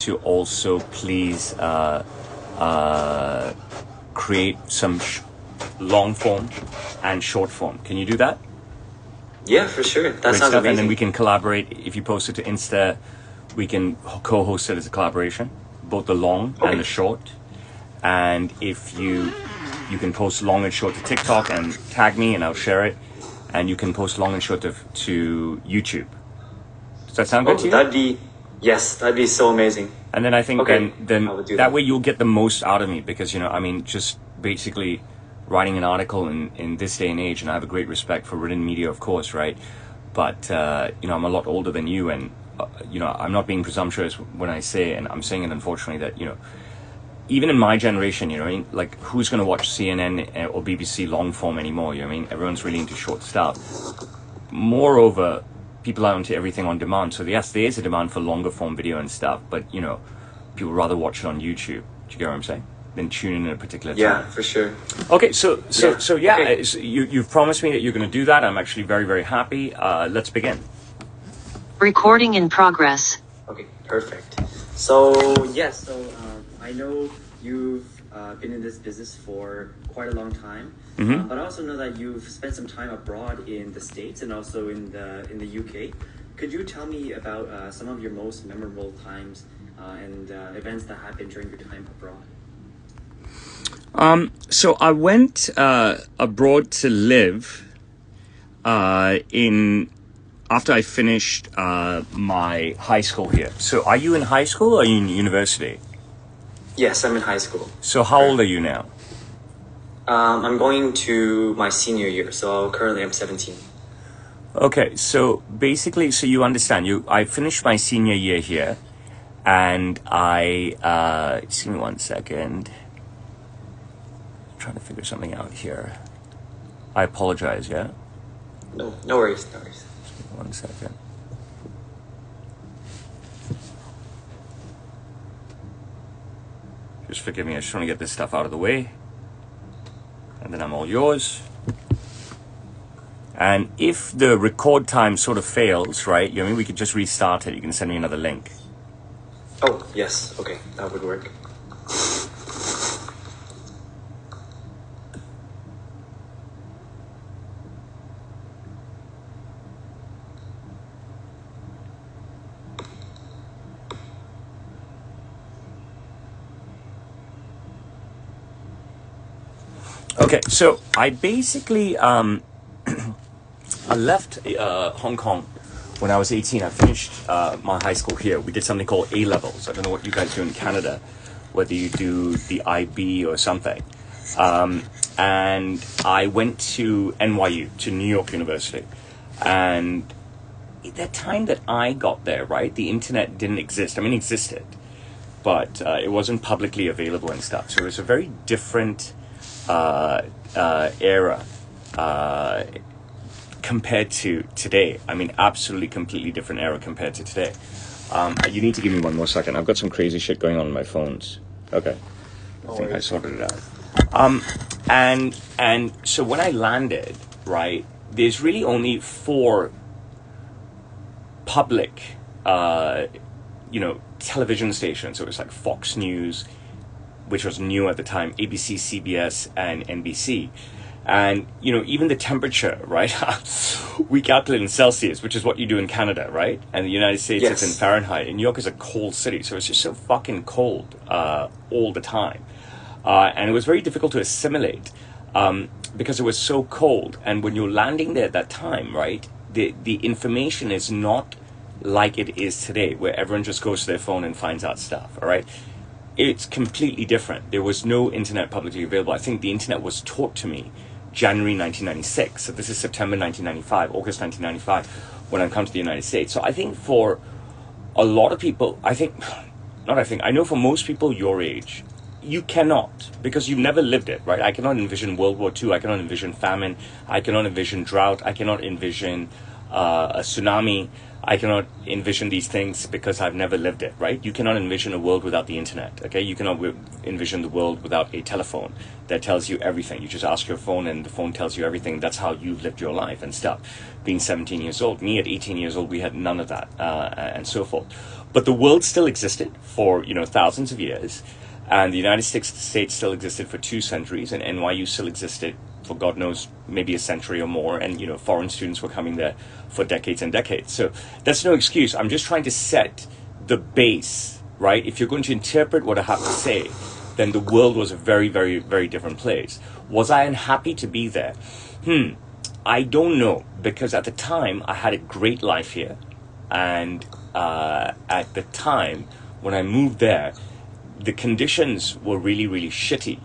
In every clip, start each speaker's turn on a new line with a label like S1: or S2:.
S1: to also please create some long form and short form. Can you do that?
S2: Yeah, for sure. That
S1: Great
S2: sounds
S1: stuff.
S2: amazing.
S1: And then we can collaborate. If you post it to Insta, we can co-host it as a collaboration, both the long and the short. And if you can post long and short to TikTok and tag me and I'll share it. And you can post long and short to YouTube. Does that sound good to you?
S2: That'd be so amazing.
S1: And then I think then
S2: I would do
S1: that way you'll get the most out of me, because just basically writing an article in this day and age, and I have a great respect for written media, of course, right? But I'm a lot older than you, and I'm not being presumptuous when I say, and I'm saying it unfortunately, that even in my generation, like who's going to watch CNN or BBC long form anymore? Everyone's really into short stuff. Moreover, people are into everything on demand. So yes, there is a demand for longer form video and stuff, but people rather watch it on YouTube. Do you get what I'm saying? Than tune in at a particular time.
S2: Yeah, for sure.
S1: Okay, so you've promised me that you're going to do that. I'm actually very, very happy. Let's begin.
S3: Recording in progress.
S2: Okay, perfect. So I know you've been in this business for quite a long time, but I also know that you've spent some time abroad in the States and also in the UK. Could you tell me about some of your most memorable times and events that happened during your time abroad?
S1: So I went abroad to live after I finished my high school here. So are you in high school or are you in university?
S2: Yes, I'm in high school.
S1: So how old are you now?
S2: I'm going to my senior year, so currently I'm 17.
S1: Okay, so basically, so you understand, I finished my senior year here, and just give me 1 second. I'm trying to figure something out here. I apologize, yeah?
S2: No worries.
S1: Just give me 1 second. Just forgive me, I just want to get this stuff out of the way. And then I'm all yours. And if the record time sort of fails, right, we could just restart it. You can send me another link.
S2: Oh, yes. Okay, that would work.
S1: Okay, so I basically I left Hong Kong when I was 18. I finished my high school here. We did something called A-levels. I don't know what you guys do in Canada, whether you do the IB or something. And I went to NYU, to New York University. And at the time that I got there, right, the internet didn't exist. It existed, but it wasn't publicly available and stuff. So it was a very different era compared to today. Absolutely completely different era compared to today. You need to give me 1 more second. I've got some crazy shit going on my phones. Okay. I think I sorted it out. And so when I landed, right, there's really only 4 public television stations. So it was like Fox News, which was new at the time, ABC, CBS, and NBC. And, even the temperature, right? We calculate in Celsius, which is what you do in Canada, right? And the United States,
S2: yes,
S1: it's in Fahrenheit. And New York is a cold city, so it's just so fucking cold all the time. And it was very difficult to assimilate because it was so cold. And when you're landing there at that time, right, the information is not like it is today, where everyone just goes to their phone and finds out stuff, all right? It's completely different. There was no internet publicly available. I think the internet was taught to me January 1996. So this is September 1995, August 1995, when I come to the United States. So I think for a lot of people, I know for most people your age, you cannot, because you've never lived it, right? I cannot envision World War II. I cannot envision famine. I cannot envision drought. I cannot envision a tsunami. I cannot envision these things because I've never lived it, right? You cannot envision a world without the internet, okay? You cannot envision the world without a telephone that tells you everything. You just ask your phone and the phone tells you everything. That's how you've lived your life and stuff. Being 17 years old, me at 18 years old, we had none of that, and so forth. But the world still existed for, thousands of years, and the United States still existed for 2 centuries, and NYU still existed for God knows, maybe a century or more, and foreign students were coming there for decades and decades. So that's no excuse. I'm just trying to set the base, right? If you're going to interpret what I have to say, then the world was a very, very, very different place. Was I unhappy to be there? I don't know, because at the time I had a great life here, and at the time when I moved there, the conditions were really, really shitty.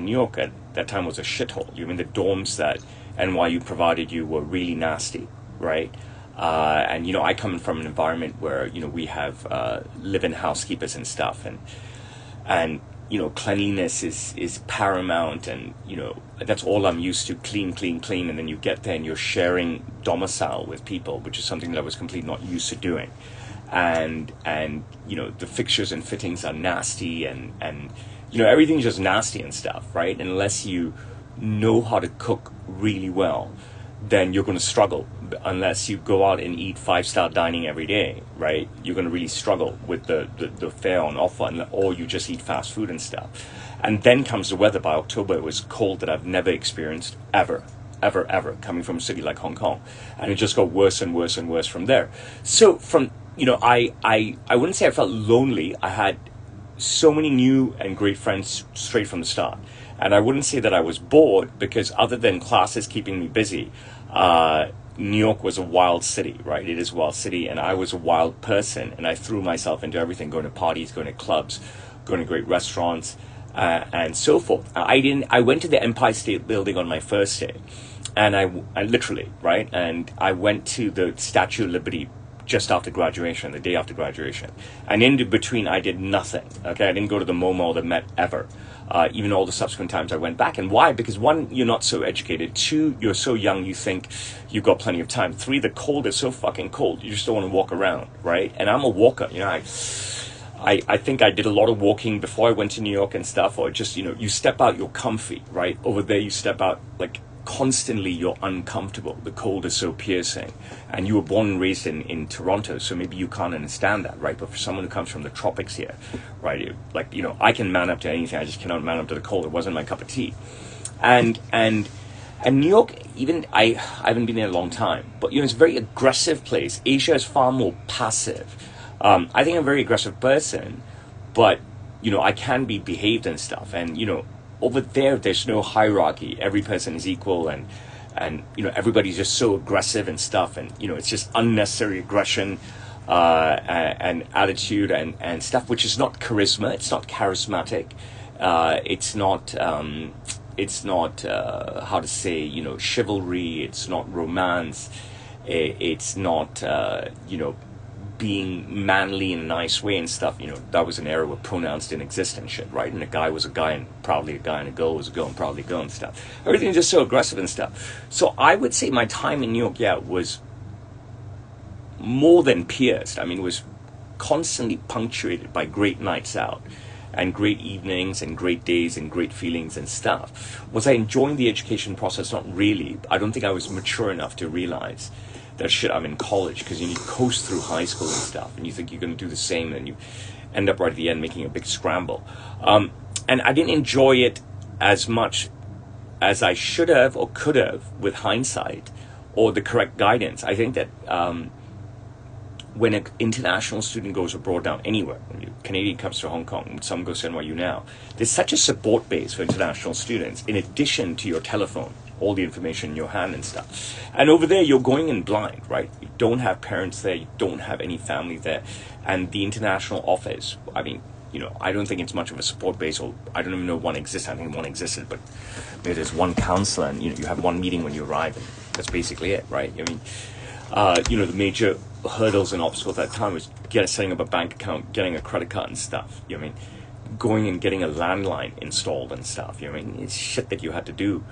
S1: New York at that time was a shithole. The dorms that NYU provided you were really nasty, right? And I come from an environment where, we have live-in housekeepers and stuff, and cleanliness is paramount, and that's all I'm used to, clean. And then you get there and you're sharing domicile with people, which is something that I was completely not used to doing. And the fixtures and fittings are nasty, and everything's just nasty and stuff, right? And unless you know how to cook really well, then you're going to struggle. Unless you go out and eat 5-star dining every day, right? You're going to really struggle with the fare on offer, or you just eat fast food and stuff. And then comes the weather. By October, it was cold that I've never experienced ever, coming from a city like Hong Kong. And it just got worse and worse and worse from there. So from I wouldn't say I felt lonely. I had so many new and great friends straight from the start. And I wouldn't say that I was bored, because other than classes keeping me busy, New York was a wild city, right? It is a wild city, and I was a wild person, and I threw myself into everything, going to parties, going to clubs, going to great restaurants, and so forth. I went to the Empire State Building on my first day, and I literally, right? And I went to the Statue of Liberty just after graduation, the day after graduation. And in between, I did nothing, okay? I didn't go to the MoMA or the Met ever. Even all the subsequent times I went back. And why? Because 1, you're not so educated. 2, you're so young, you think you've got plenty of time. 3, the cold is so fucking cold, you just don't want to walk around, right? And I'm a walker, I think I did a lot of walking before I went to New York and stuff, or just, you step out, you're comfy, right? Over there, you step out, constantly you're uncomfortable. The cold is so piercing, and you were born and raised in Toronto, so maybe you can't understand that, right? But for someone who comes from the tropics here, right, I can man up to anything. I just cannot man up to the cold. It wasn't my cup of tea. And New York, even I haven't been there a long time, but it's a very aggressive place. Asia is far more passive. I think I'm a very aggressive person, but I can be behaved and stuff, and over there's no hierarchy. Every person is equal, and everybody's just so aggressive and stuff, and it's just unnecessary aggression and attitude and stuff, which is not charisma. It's not charismatic. It's not how to say, chivalry. It's not romance. It's not being manly in a nice way and stuff. That was an era where pronouns didn't exist and shit, right? And a guy was a guy, and proudly a guy, and a girl was a girl, and proudly a girl and stuff. Everything's just so aggressive and stuff. So I would say my time in New York, was more than pierced. It was constantly punctuated by great nights out, and great evenings, and great days, and great feelings and stuff. Was I enjoying the education process? Not really. I don't think I was mature enough to realize that shit, I'm in college, because you coast through high school and stuff, and you think you're going to do the same, and you end up right at the end making a big scramble. And I didn't enjoy it as much as I should have or could have with hindsight or the correct guidance. I think that when an international student goes abroad now, anywhere, when a Canadian comes to Hong Kong, some goes to NYU now, there's such a support base for international students, in addition to your telephone, all the information in your hand and stuff. And over there, you're going in blind, right? You don't have parents there, you don't have any family there. And the international office, I don't think it's much of a support base, or I don't even know one exists. I think one existed, but maybe there's one counselor, and you have one meeting when you arrive, and that's basically it, right? The major hurdles and obstacles at that time was setting up a bank account, getting a credit card and stuff. Going and getting a landline installed and stuff. It's shit that you had to do.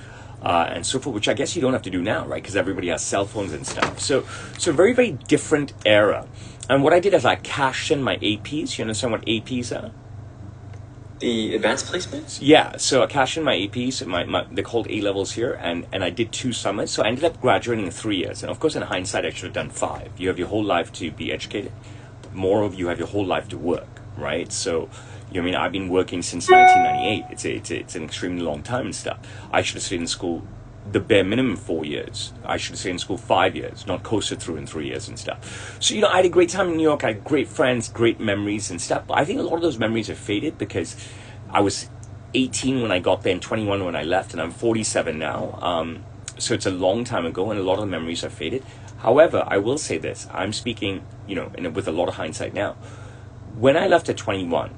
S1: and so forth, which I guess you don't have to do now, right? Because everybody has cell phones and stuff. So very, very different era. And what I did is I cashed in my APs. You understand what APs are?
S2: The advanced placements?
S1: Yeah, so I cashed in my APs, they're called A-levels here, and I did 2 summers, so I ended up graduating in 3 years. And of course, in hindsight, I should have done 5. You have your whole life to be educated. More of you have your whole life to work, right? So, you know what I mean? I've been working since 1998. It's an extremely long time and stuff. I should have stayed in school the bare minimum 4 years. I should have stayed in school 5 years, not coasted through in 3 years and stuff. So, you know, I had a great time in New York. I had great friends, great memories and stuff. But I think a lot of those memories have faded because I was 18 when I got there and 21 when I left, and I'm 47 now. So it's a long time ago, and a lot of the memories have faded. However, I will say this. I'm speaking, you know, with a lot of hindsight now. When I left at 21,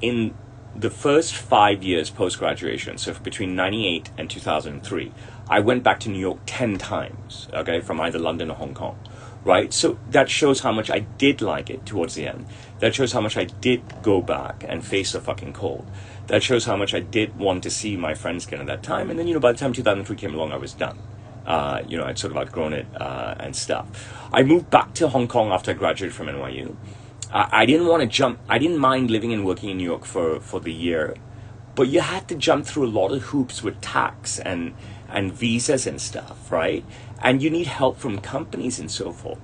S1: in the first 5 years post-graduation, so between 98 and 2003, I went back to New York 10 times, okay, from either London or Hong Kong, right? So that shows how much I did like it towards the end. That shows how much I did go back and face the fucking cold. That shows how much I did want to see my friends again at that time. And then, you know, by the time 2003 came along, I was done. You know, I'd sort of outgrown it and stuff. I moved back to Hong Kong after I graduated from NYU. I didn't want to jump. I didn't mind living and working in New York for the year, but you had to jump through a lot of hoops with tax and visas and stuff, right? And you need help from companies and so forth.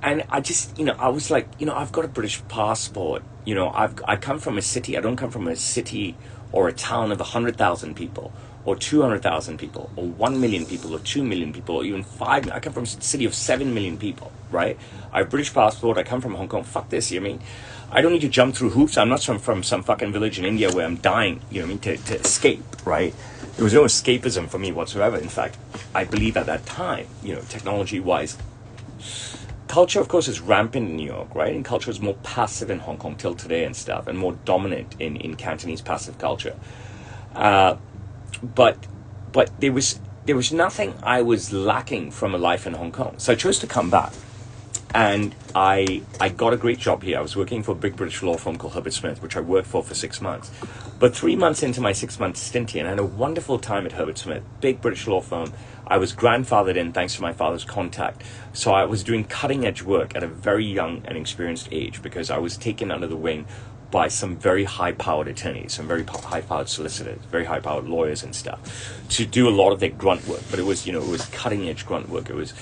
S1: And I just, you know, I was like, you know, I've got a British passport. You know, I come from a city. I don't come from a city or a town of 100,000 people or 200,000 people or 1 million people or 2 million people or even 5 million. I come from a city of 7 million people, right? I have a British passport. I come from Hong Kong. Fuck this, you know what I mean? I don't need to jump through hoops. I'm not from some fucking village in India where I'm dying, you know what I mean, to escape, right? There was no escapism for me whatsoever. In fact, I believe at that time, you know, technology-wise, culture, of course, is rampant in New York, right? And culture is more passive in Hong Kong till today and stuff, and more dominant in Cantonese passive culture. But there was nothing I was lacking from a life in Hong Kong. So I chose to come back. And I got a great job here. I was working for a big British law firm called Herbert Smith, which I worked for 6 months. But 3 months into my 6-month stint here, and I had a wonderful time at Herbert Smith, big British law firm. I was grandfathered in thanks to my father's contact. So I was doing cutting edge work at a very young and experienced age because I was taken under the wing by some very high-powered attorneys, some very high-powered solicitors, very high-powered lawyers and stuff, to do a lot of their grunt work. But it was, you know, it was cutting-edge grunt work. It was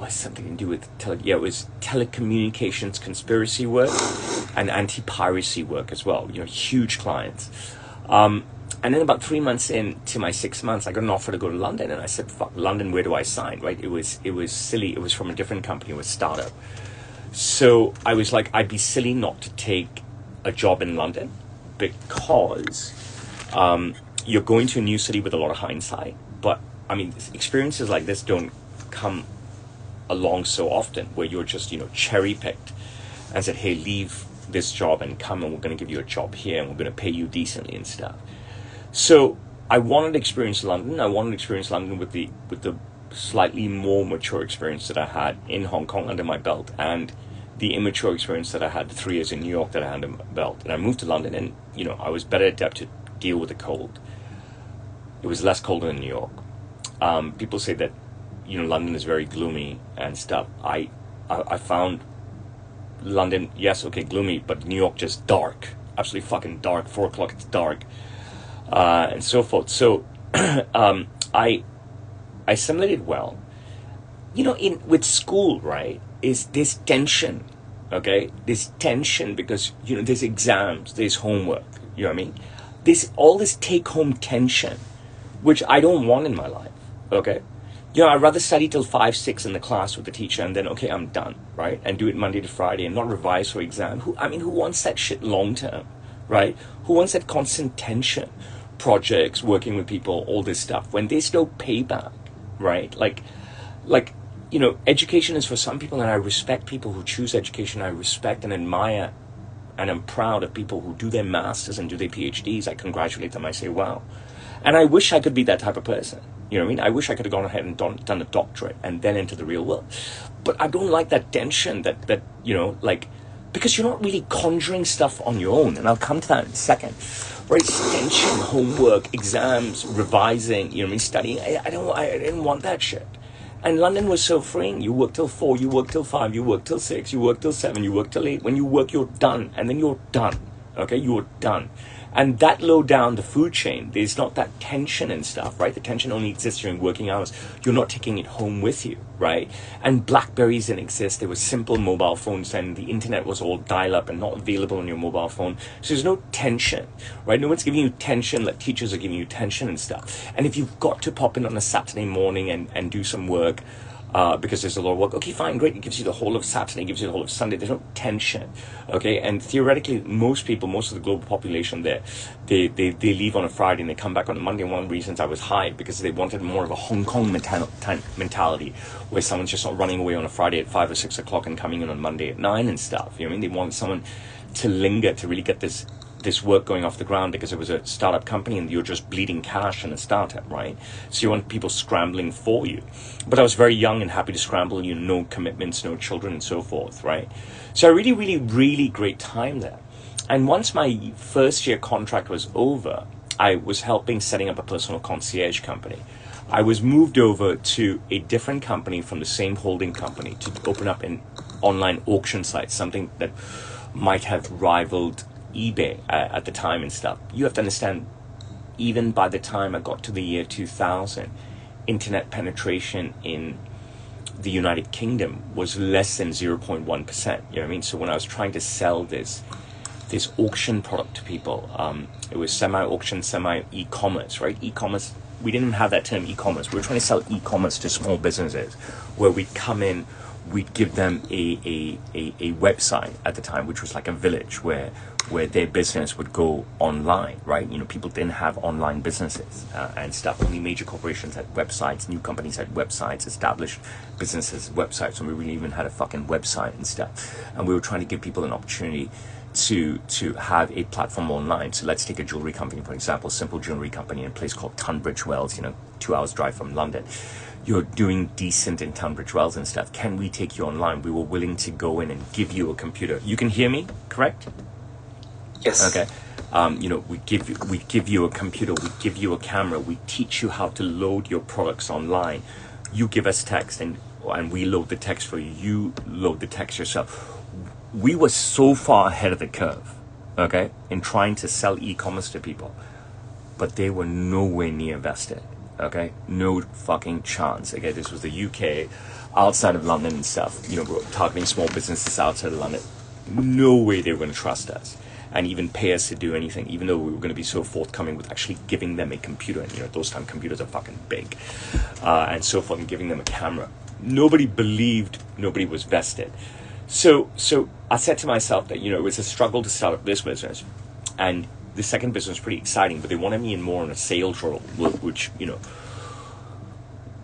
S1: something to do with it was telecommunications conspiracy work and anti-piracy work as well. You know, huge clients. And then about 3 months into my 6 months, I got an offer to go to London, and I said, "Fuck London, where do I sign?" Right? It was silly. It was from a different company, it was a startup. So I was like, I'd be silly not to take a job in London because you're going to a new city with a lot of hindsight. But I mean, experiences like this don't come along so often, where you're just, you know, cherry picked and said, "Hey, leave this job and come, and we're going to give you a job here, and we're going to pay you decently and stuff." So I wanted to experience London. I wanted to experience London with the slightly more mature experience that I had in Hong Kong under my belt, and the immature experience that I had the 3 years in New York that I had under my belt. And I moved to London, and, you know, I was better adept to deal with the cold. It was less cold than New York. People say that, you know, London is very gloomy and stuff. I found London, yes, okay, gloomy, but New York just dark, absolutely fucking dark. 4 o'clock, it's dark, and so forth. So I assimilated well. You know, with school, right, is this tension, okay? This tension because, you know, there's exams, there's homework, you know what I mean? All this take-home tension, which I don't want in my life, okay? You know, I'd rather study till 5, 6 in the class with the teacher and then, okay, I'm done, right? And do it Monday to Friday and not revise for exam. Who wants that shit long term, right? Who wants that constant tension? Projects, working with people, all this stuff, when there's no payback, right? Like, you know, education is for some people, and I respect people who choose education. I respect and admire, and I'm proud of people who do their masters and do their PhDs. I congratulate them. I say, wow. And I wish I could be that type of person. You know what I mean? I wish I could have gone ahead and done a doctorate and then into the real world. But I don't like that tension that you know, like, because you're not really conjuring stuff on your own, and I'll come to that in a second. Right, extension, homework, exams, revising, you know what I mean, studying. I didn't want that shit. And London was so freeing. You work till 4, you work till 5, you work till 6, you work till 7, you work till 8. When you work, you're done, and then you're done. Okay, you're done. And that low down the food chain, there's not that tension and stuff, right? The tension only exists during working hours. You're not taking it home with you, right? And Blackberries didn't exist. There were simple mobile phones, and the internet was all dial-up and not available on your mobile phone. So there's no tension, right? No one's giving you tension like teachers are giving you tension and stuff. And if you've got to pop in on a Saturday morning and do some work, because there's a lot of work. Okay, fine, great. It gives you the whole of Saturday, it gives you the whole of Sunday. There's no tension, okay? And theoretically, most people, most of the global population there, they leave on a Friday and they come back on a Monday. And one of the reasons I was hired, because they wanted more of a Hong Kong mentality, where someone's just not running away on a Friday at 5 or 6 o'clock and coming in on Monday at 9 and stuff. You know what I mean? They want someone to linger, to really get this work going off the ground, because it was a startup company and you're just bleeding cash in a startup, right? So you want people scrambling for you. But I was very young and happy to scramble, you know, no commitments, no children and so forth, right? So a really, really, really great time there. And once my first year contract was over, I was helping setting up a personal concierge company. I was moved over to a different company from the same holding company to open up an online auction site, something that might have rivaled eBay at the time and stuff. You have to understand, even by the time I got to the year 2000, internet penetration in the United Kingdom was less than 0.1%. You know what I mean? So when I was trying to sell this auction product to people, it was semi-auction, semi-e-commerce, right? E-commerce, we didn't have that term e-commerce. We were trying to sell e-commerce to small businesses, where we'd come in, we'd give them a website at the time, which was like a village where their business would go online, right? You know, people didn't have online businesses and stuff. Only major corporations had websites, new companies had websites, established businesses websites, and we really even had a fucking website and stuff. And we were trying to give people an opportunity to have a platform online. So let's take a jewelry company, for example, simple jewelry company in a place called Tunbridge Wells, you know, 2 hours drive from London. You're doing decent in Tunbridge Wells and stuff. Can we take you online? We were willing to go in and give you a computer. You can hear me, correct?
S2: Yes.
S1: Okay. You know, we give you a computer, we give you a camera, we teach you how to load your products online. You give us text and we load the text for you. You load the text yourself. We were so far ahead of the curve, okay, in trying to sell e-commerce to people, but they were nowhere near vested. Okay, no fucking chance. Okay, this was the UK, outside of London and stuff. You know, we're targeting small businesses outside of London. No way they were going to trust us and even pay us to do anything, even though we were going to be so forthcoming with actually giving them a computer. And, you know, at those time computers are fucking big, and so forth, and giving them a camera. Nobody believed, nobody was vested. So I said to myself that, you know, it was a struggle to start up this business, and the second business was pretty exciting, but they wanted me in more on a sales role, which, you know,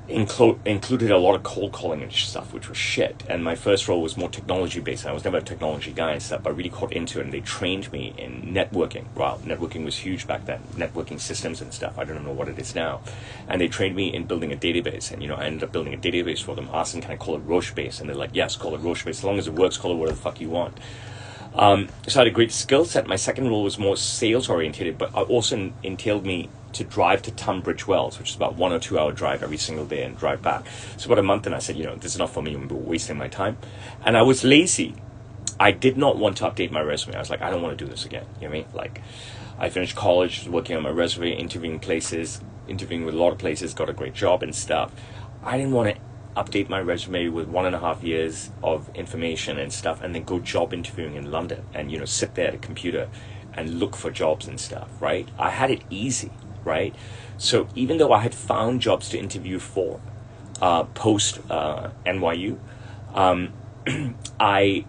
S1: included a lot of cold calling and stuff, which was shit. And my first role was more technology based. I was never a technology guy and stuff, but I really caught into it, and they trained me in networking. Wow, networking was huge back then, networking systems and stuff. I don't know what it is now. And they trained me in building a database, and, you know, I ended up building a database for them, asking, can I call it Roche base? And they're like, yes, call it Roche base, as long as it works, call it whatever the fuck you want. So I had a great skill set. My second role was more sales oriented, but it also entailed me to drive to Tunbridge Wells, which is about 1 or 2 hour drive every single day, and drive back. So about a month, and I said, you know, this is not for me, I'm wasting my time. And I was lazy. I did not want to update my resume. I was like, I don't want to do this again. You know what I mean? Like, I finished college, was working on my resume, interviewing with a lot of places, got a great job and stuff. I didn't want to update my resume with 1.5 years of information and stuff, and then go job interviewing in London and, you know, sit there at a computer and look for jobs and stuff, right? I had it easy, right? So even though I had found jobs to interview for post NYU, I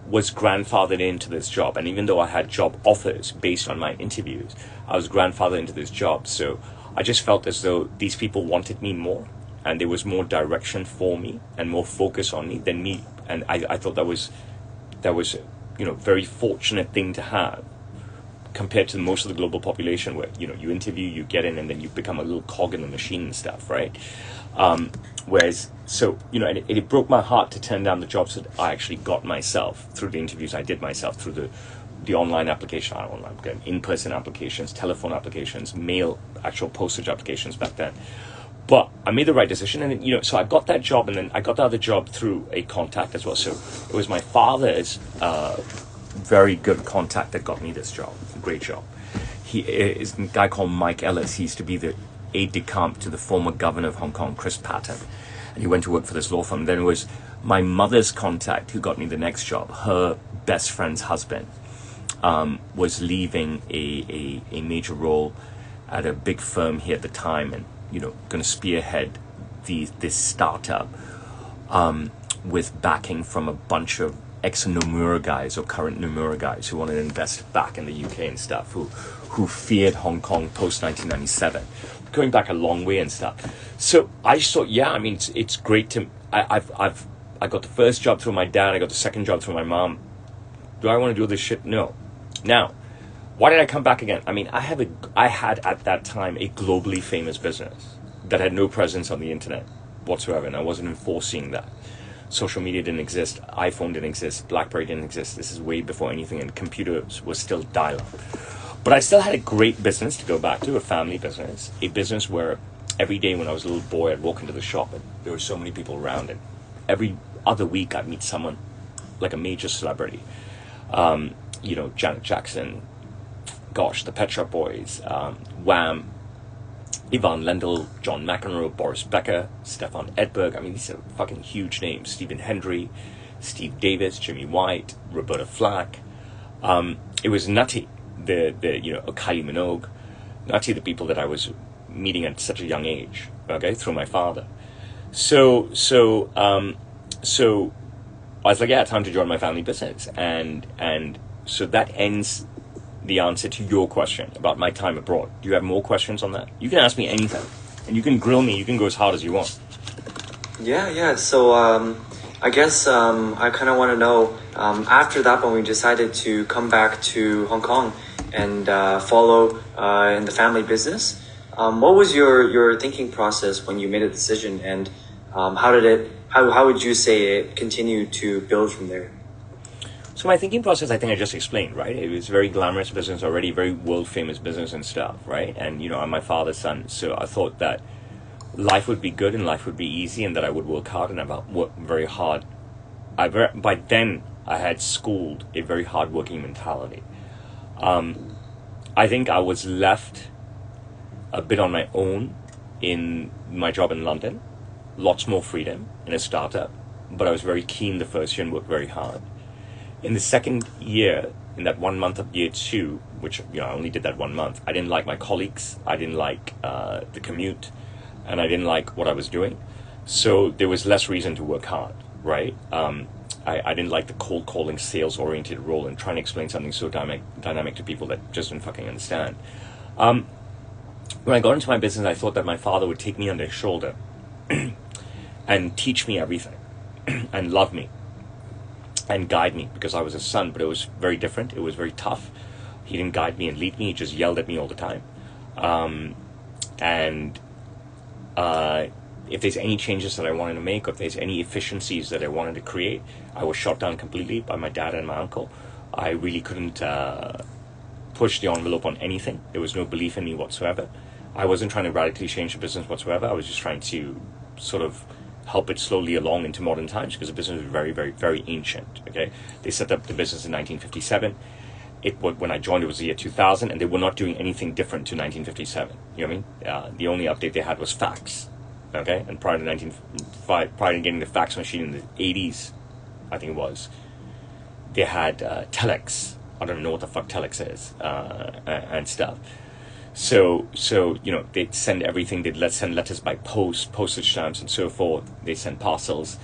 S1: was grandfathered into this job. And even though I had job offers based on my interviews, I was grandfathered into this job. So I just felt as though these people wanted me more, and there was more direction for me and more focus on me than me. And I thought that was, you know, very fortunate thing to have, compared to most of the global population, where you interview, you get in, and then you become a little cog in the machine and stuff, right? Whereas, so and it broke my heart to turn down the jobs that I actually got myself through the interviews I did myself, through the online application, in-person applications, telephone applications, mail, actual postage applications back then. But I made the right decision, and so I got that job, and then I got the other job through a contact as well. So it was my father's very good contact that got me this job. Great job. He is a guy called Mike Ellis. He used to be the aide-de-camp to the former governor of Hong Kong, Chris Patton, and he went to work for this law firm. Then it was my mother's contact who got me the next job. Her best friend's husband was leaving a major role at a big firm here at the time, and going to spearhead this startup with backing from a bunch of ex-Nomura guys or current Nomura guys who wanted to invest back in the UK and stuff, who feared Hong Kong post 1997, going back a long way and stuff. So I just thought, it's great to. I got the first job through my dad. I got the second job through my mom. Do I want to do this shit? No. Now, why did I come back again? I had at that time a globally famous business that had no presence on the internet whatsoever, and I wasn't enforcing that. Social media didn't exist, iPhone didn't exist, BlackBerry didn't exist. This is way before anything, and computers were still dial-up. But I still had a great business to go back to, a family business, a business where every day when I was a little boy, I'd walk into the shop and there were so many people around, and every other week I'd meet someone like a major celebrity. Janet Jackson, gosh, the Pet Shop Boys, Wham, Yvonne Lendl, John McEnroe, Boris Becker, Stefan Edberg. These are fucking huge names. Stephen Hendry, Steve Davis, Jimmy White, Roberta Flack. It was nutty. Kylie Minogue, nutty, the people that I was meeting at such a young age, okay, through my father. So I was like, time to join my family business, and so that ends the answer to your question about my time abroad. Do you have more questions on that? You can ask me anything, and you can grill me. You can go as hard as you want.
S2: Yeah. So I guess I kind of want to know, after that, when we decided to come back to Hong Kong and follow in the family business, what was your thinking process when you made a decision, and how would you say it continued to build from there?
S1: So my thinking process, I think I just explained, right? It was very glamorous business already, very world famous business and stuff, right? And I'm my father's son, so I thought that life would be good and life would be easy, and that I would work hard, and I've worked very hard. By then I had schooled a very hard working mentality. I think I was left a bit on my own in my job in London, lots more freedom in a startup, but I was very keen the first year and worked very hard. In the second year, in that 1 month of year two, which I only did that 1 month, I didn't like my colleagues, I didn't like the commute, and I didn't like what I was doing. So there was less reason to work hard, right? I didn't like the cold calling, sales oriented role and trying to explain something so dynamic to people that just didn't fucking understand. When I got into my business, I thought that my father would take me under his shoulder and teach me everything and love me and guide me, because I was his son, but it was very different. It was very tough. He didn't guide me and lead me. He just yelled at me all the time. If there's any changes that I wanted to make, or if there's any efficiencies that I wanted to create, I was shot down completely by my dad and my uncle. I really couldn't push the envelope on anything. There was no belief in me whatsoever. I wasn't trying to radically change the business whatsoever. I was just trying to sort of help it slowly along into modern times, because the business was very, very, very ancient. Okay, they set up the business in 1957. When I joined, it was the year 2000, and they were not doing anything different to 1957. You know what I mean? The only update they had was fax. Okay, and prior to getting the fax machine in the 80s, I think it was, they had telex. I don't know what the fuck telex is, and stuff. So they'd send everything. They'd send letters by post, postage stamps, and so forth. They send parcels,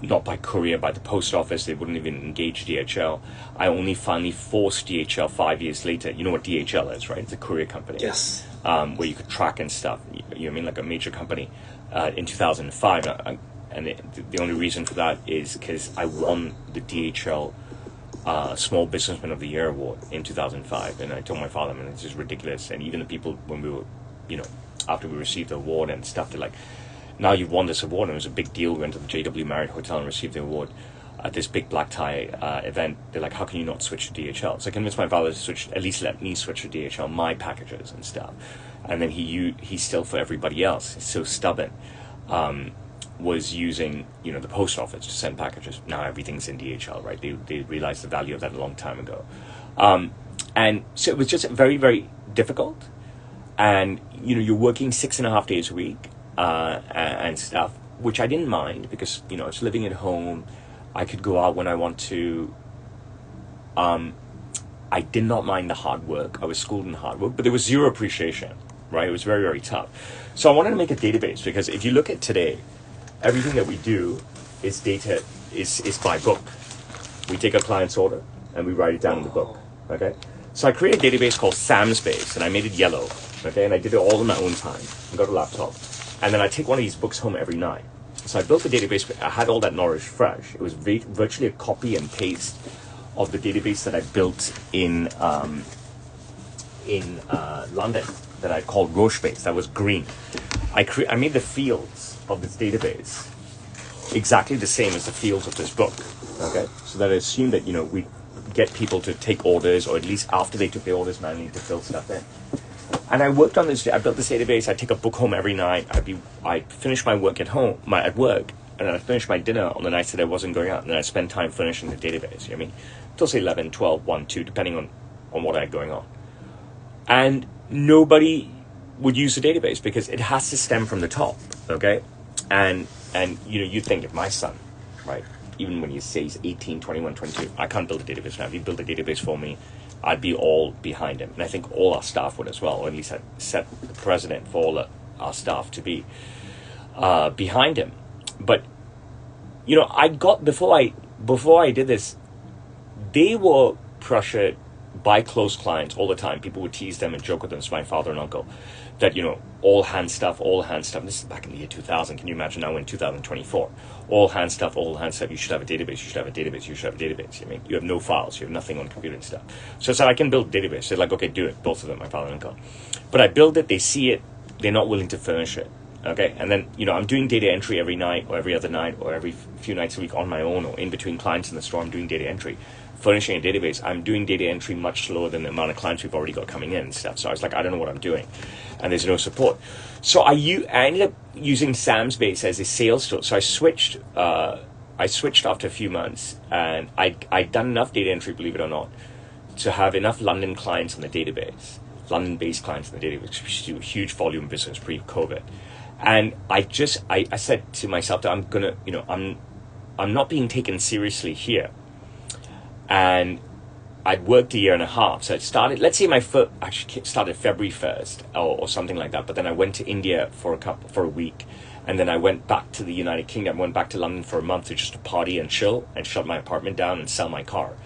S1: not by courier, by the post office. They wouldn't even engage DHL. I only finally forced DHL 5 years later. You know what DHL is, right? It's a courier company.
S2: Yes.
S1: Where you could track and stuff. You know what I mean? Like a major company. In 2005, and the only reason for that is because I won the DHL Small Businessman of the Year award in 2005, and I told my father, man, it's just ridiculous. And even the people, when we were, after we received the award and stuff, they're like, now you've won this award, and it was a big deal. We went to the JW Marriott Hotel and received the award at this big black tie event. They're like, how can you not switch to DHL? So I convinced my father to switch, at least let me switch to DHL, my packages and stuff. And then he still, for everybody else, he's so stubborn, was using, the post office to send packages. Now everything's in DHL, right? They realized the value of that a long time ago. And so it was just very, very difficult. And, you're working 6.5 days a week and stuff, which I didn't mind because, I was living at home. I could go out when I want to. I did not mind the hard work. I was schooled in hard work, but there was zero appreciation, right? It was very, very tough. So I wanted to make a database because if you look at today, everything that we do is data is by book. We take a client's order and we write it down in the book. Okay. So I created a database called Samspace, and I made it yellow. Okay, and I did it all in my own time. I got a laptop, and then I take one of these books home every night. So I built the database. I had all that knowledge fresh. It was virtually a copy and paste of the database that I built in London that I called Rochebase. That was green. I made the fields of this database exactly the same as the fields of this book. Okay, so that I assumed that we get people to take orders, or at least after they took the orders, manually to fill stuff in. And I worked on this. I built this database. I take a book home every night. I'd finish my work at work, and then I'd finish my dinner on the nights that I wasn't going out, and then I'd spend time finishing the database. Till say 11, 12, 1, 2, depending on what I had going on. And nobody would use the database because it has to stem from the top, okay? And you think of my son, right? Even when you say he's 18, 21, 22, I can't build a database now. If he built a database for me, I'd be all behind him. And I think all our staff would as well, or at least I'd set the precedent for all our staff to be behind him. But, I got, before I did this, they were pressured by close clients all the time. People would tease them and joke with them, so my father and uncle, that, all hand stuff. This is back in the year 2000. Can you imagine now in 2024? All hand stuff. You should have a database. You have no files. You have nothing on computer and stuff. So I said, I can build a database. They're like, okay, do it. Both of them, my father and uncle. But I build it. They see it. They're not willing to furnish it. Okay. And then, I'm doing data entry every night or every other night or every few nights a week on my own or in between clients in the store. I'm doing data entry. Furnishing a database, I'm doing data entry much slower than the amount of clients we've already got coming in and stuff. So I was like, I don't know what I'm doing. And there's no support. So I ended up using Samspace as a sales tool. So I switched after a few months, and I'd done enough data entry, believe it or not, to have enough London clients in the database, London-based clients in the database, which is a huge volume business pre-COVID. And I said to myself that I'm not being taken seriously here.And I'd worked a year and a half. So it started, let's say actually started February 1st or something like that. But then I went to India for a week. And then I went back to the United Kingdom, went back to London for a month to just party and chill and shut my apartment down and sell my car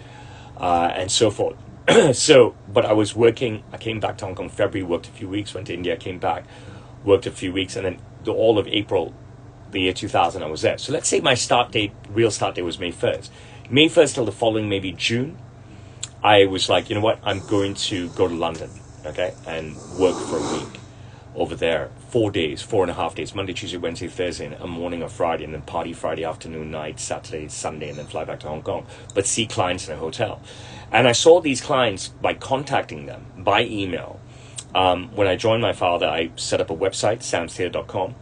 S1: and so forth. But I was working, I came back to Hong Kong February, worked a few weeks, went to India, came back, worked a few weeks. And then all of April, the year 2000, I was there. So let's say my real start date was May 1st. May 1st till the following, maybe June, I was like, you know what, I'm going to go to London, okay, and work for a week over there, 4.5 days, Monday, Tuesday, Wednesday, Thursday, and a morning of Friday, and then party Friday afternoon, night, Saturday, Sunday, and then fly back to Hong Kong, but see clients in a hotel. And I saw these clients by contacting them by email. When I joined my father, I set up a website, samstheatre.com.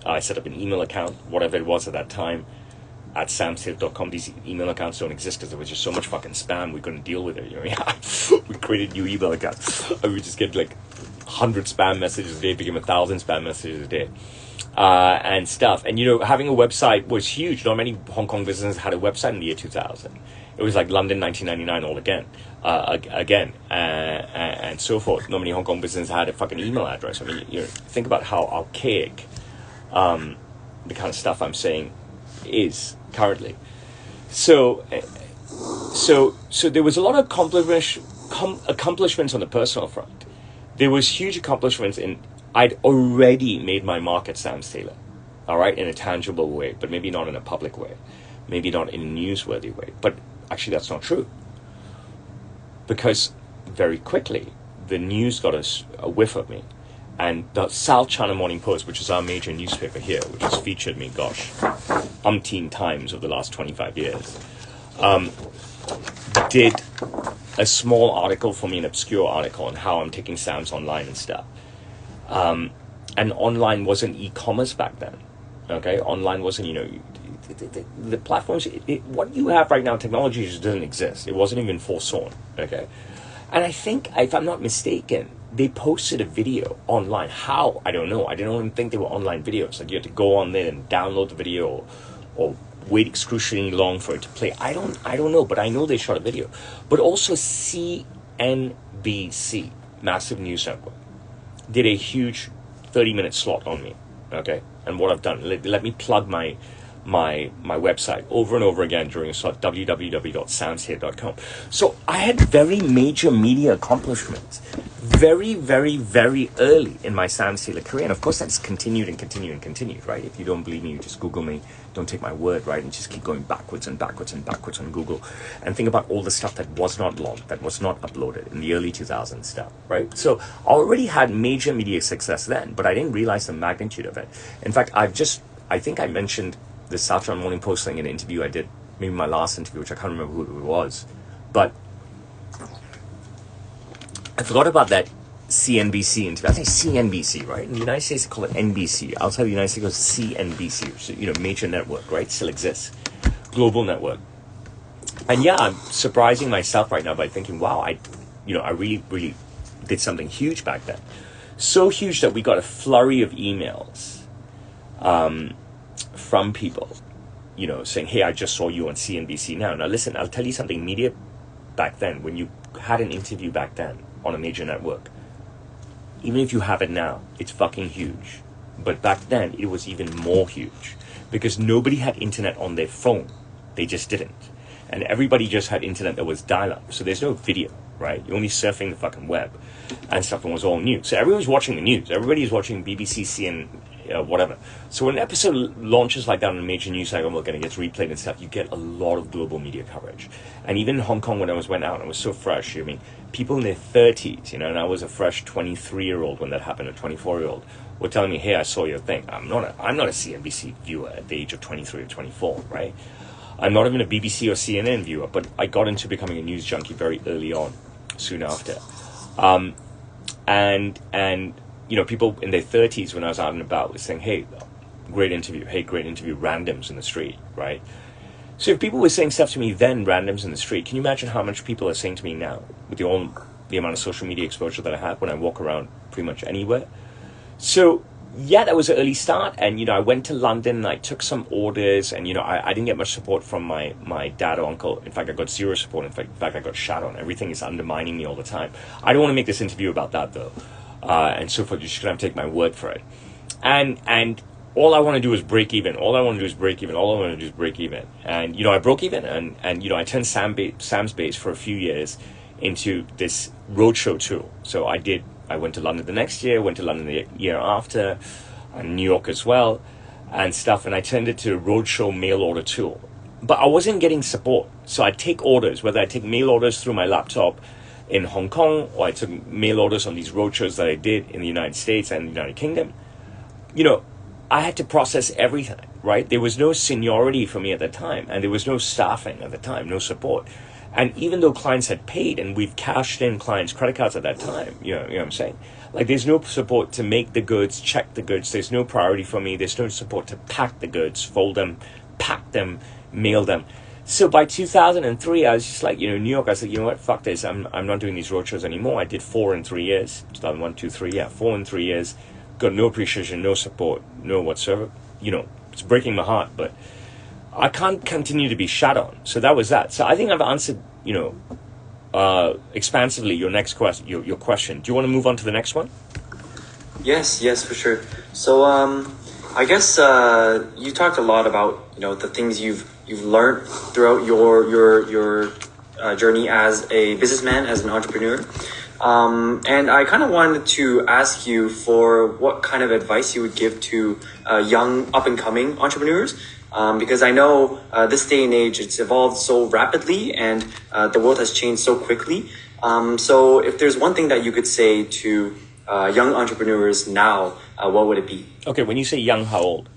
S1: I set up an email account, whatever it was at that time, at samstheatre.com. These email accounts don't exist because there was just so much fucking spam, we couldn't deal with it. We created new email accounts. We would just get like 100 spam messages a day, became 1,000 spam messages a day, and stuff. And having a website was huge. Not many Hong Kong businesses had a website in the year 2000. It was like London 1999 all again, and so forth. Not many Hong Kong businesses had a fucking email address. I mean, think about how archaic the kind of stuff I'm saying is currently. So there was a lot of accomplishments on the personal front. There was huge accomplishments I'd already made my mark at Sam's Tailor, all right, in a tangible way, but maybe not in a public way, maybe not in a newsworthy way. But actually, that's not true. because very quickly the news got a whiff of me. And the South China Morning Post, which is our major newspaper here, which has featured me, umpteen times over the last 25 years, did a small article for me, an obscure article on how I'm taking SAMs online and stuff. And online wasn't e-commerce back then. Okay, online wasn't, the platforms, what you have right now, technology just doesn't exist. It wasn't even foresawn. Okay, and I think, if I'm not mistaken, they posted a video online. How? I don't know. I didn't even think they were online videos. Like you had to go on there and download the video or wait excruciatingly long for it to play. I don't know, but I know they shot a video. But also CNBC, massive news network, did a huge 30-minute slot on me. Okay, and what I've done, let me plug my website over and over again during a slot, www.soundshere.com. So I had very major media accomplishments very, very, very early in my Sounds Here career. And of course that's continued and continued and continued, right? If you don't believe me, you just Google me, don't take my word, right? And just keep going backwards and backwards and backwards on Google and think about all the stuff that was not logged, that was not uploaded in the early 2000s stuff, right? So I already had major media success then, but I didn't realize the magnitude of it. In fact, I think I mentioned the South China Morning Post thing in an interview I did, maybe my last interview, which I can't remember who it was, but I forgot about that CNBC interview. I think CNBC, right? In the United States, they call it NBC. Outside the United States, it goes CNBC. So, major network, right? Still exists. Global network. And yeah, I'm surprising myself right now by thinking, wow, I really, really did something huge back then. So huge that we got a flurry of emails from people, saying, hey, I just saw you on CNBC now. Now, listen, I'll tell you something. Media back then, when you had an interview back then on a major network, even if you have it now, it's fucking huge. But back then, it was even more huge because nobody had internet on their phone. They just didn't. And everybody just had internet that was dial-up. So there's no video, right? You're only surfing the fucking web and stuff, and it was all news. So everyone's watching the news. Everybody's watching BBC, CNN, whatever. So when an episode launches like that on a major news cycle and it gets replayed and stuff, you get a lot of global media coverage. And even in Hong Kong, when I went out, it was so fresh. I mean, people in their 30s, and I was a fresh 23-year-old when that happened, a 24-year-old, were telling me, hey, I saw your thing. I'm not a CNBC viewer at the age of 23 or 24, right? I'm not even a BBC or CNN viewer, but I got into becoming a news junkie very early on, soon after. And people in their 30s when I was out and about were saying, hey, great interview, randoms in the street, right? So if people were saying stuff to me then, randoms in the street, can you imagine how much people are saying to me now with the amount of social media exposure that I have when I walk around pretty much anywhere? So yeah, that was an early start. And, I went to London and I took some orders and, I didn't get much support from my dad or uncle. In fact, I got zero support. In fact, I got shat on. Everything is undermining me all the time. I don't want to make this interview about that though. And so forth. You're just going to have to take my word for it. And all I want to do is break even. All I want to do is break even. And, I broke even. And I turned Sam's Base for a few years into this roadshow tool. So I went to London the next year, went to London the year after, and New York as well, and stuff. And I turned it to a roadshow mail order tool. But I wasn't getting support. So I'd take orders, whether I take mail orders through my laptop in Hong Kong, or I took mail orders on these roadshows that I did in the United States and the United Kingdom. I had to process everything, right? There was no seniority for me at the time, and there was no staffing at the time, no support. And even though clients had paid, and we've cashed in clients' credit cards at that time, you know what I'm saying? Like, there's no support to make the goods, check the goods. There's no priority for me. There's no support to pack the goods, fold them, pack them, mail them. So by 2003, I was just like, New York, I said, you know what, fuck this. I'm not doing these roadshows anymore. I did 4 in 3 years, 2001, 2, 3, 4 in 3 years. Got no appreciation, no support, no whatsoever. It's breaking my heart, but I can't continue to be shat on. So that was that. So I think I've answered, expansively your next question. Your question. Do you want to move on to the next one?
S2: Yes, for sure. So I guess you talked a lot about the things you've learned throughout your journey as a businessman, as an entrepreneur. And I kind of wanted to ask you for what kind of advice you would give to young up-and-coming entrepreneurs. Because I know this day and age, it's evolved so rapidly and the world has changed so quickly. So if there's one thing that you could say to young entrepreneurs now, what would it be?
S1: Okay, when you say young, how old?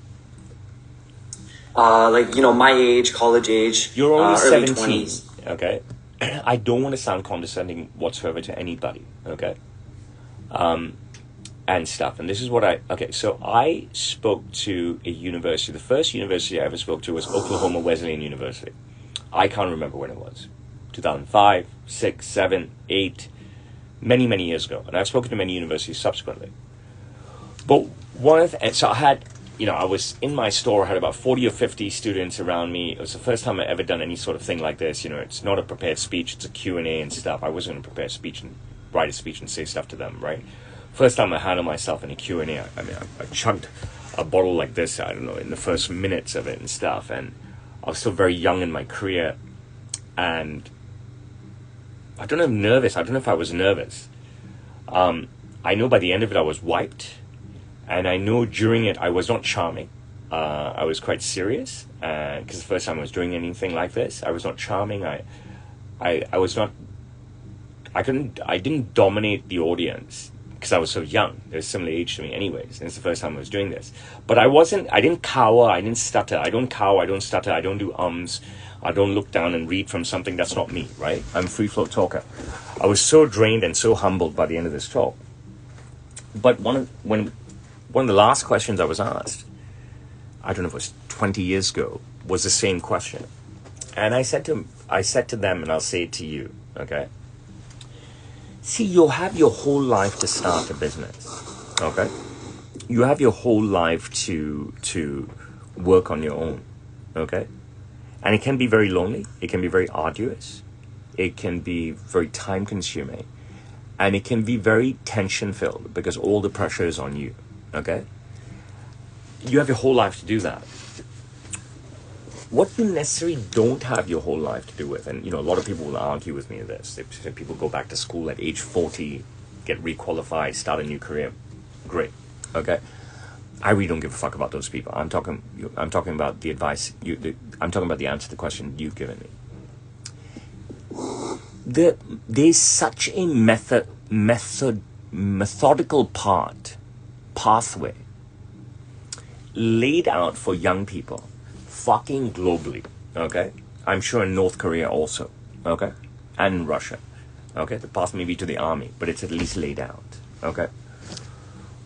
S2: Like, my age, college age,
S1: You're only
S2: early
S1: 17,
S2: 20s.
S1: okay? I don't want to sound condescending whatsoever to anybody, okay? And stuff. And this is what so I spoke to a university. The first university I ever spoke to was Oklahoma Wesleyan University. I can't remember when it was. 2005, 6, 7, 8, many, many years ago. And I've spoken to many universities subsequently. But so I had, I was in my store, I had about 40 or 50 students around me. It was the first time I'd ever done any sort of thing like this. It's not a prepared speech, it's a Q&A and stuff. I wasn't going to prepare a speech and write a speech and say stuff to them, right? First time I handled myself in a Q&A, I chugged a bottle like this, I don't know, in the first minutes of it and stuff. And I was still very young in my career. And I don't know if I was nervous. I know by the end of it I was wiped. And I know during it I was not charming. I was quite serious. Because the first time I was doing anything like this, I was not charming. I was not... I didn't dominate the audience. Because I was so young. They were similar age to me anyways. And it's the first time I was doing this. But I didn't cower, I didn't stutter. I don't cower, I don't stutter, I don't do ums. I don't look down and read from something that's not me, right? I'm a free flow talker. I was so drained and so humbled by the end of this talk. But one of the last questions I was asked, I don't know if it was 20 years ago, was the same question. And I said to them, and I'll say it to you, okay? See, you'll have your whole life to start a business, okay? You have your whole life to work on your own, okay? And it can be very lonely. It can be very arduous. It can be very time-consuming. And it can be very tension-filled because all the pressure is on you, okay? You have your whole life to do that. What you necessarily don't have your whole life to do with, and a lot of people will argue with me on this. They say people go back to school at age 40, get requalified, start a new career. Great, okay? I really don't give a fuck about those people. I'm talking about the advice. I'm talking about the answer to the question you've given me. There's such a methodical pathway laid out for young people, fucking globally. Okay, I'm sure in North Korea also. Okay, and in Russia. Okay, the path may be to the army, but it's at least laid out. Okay.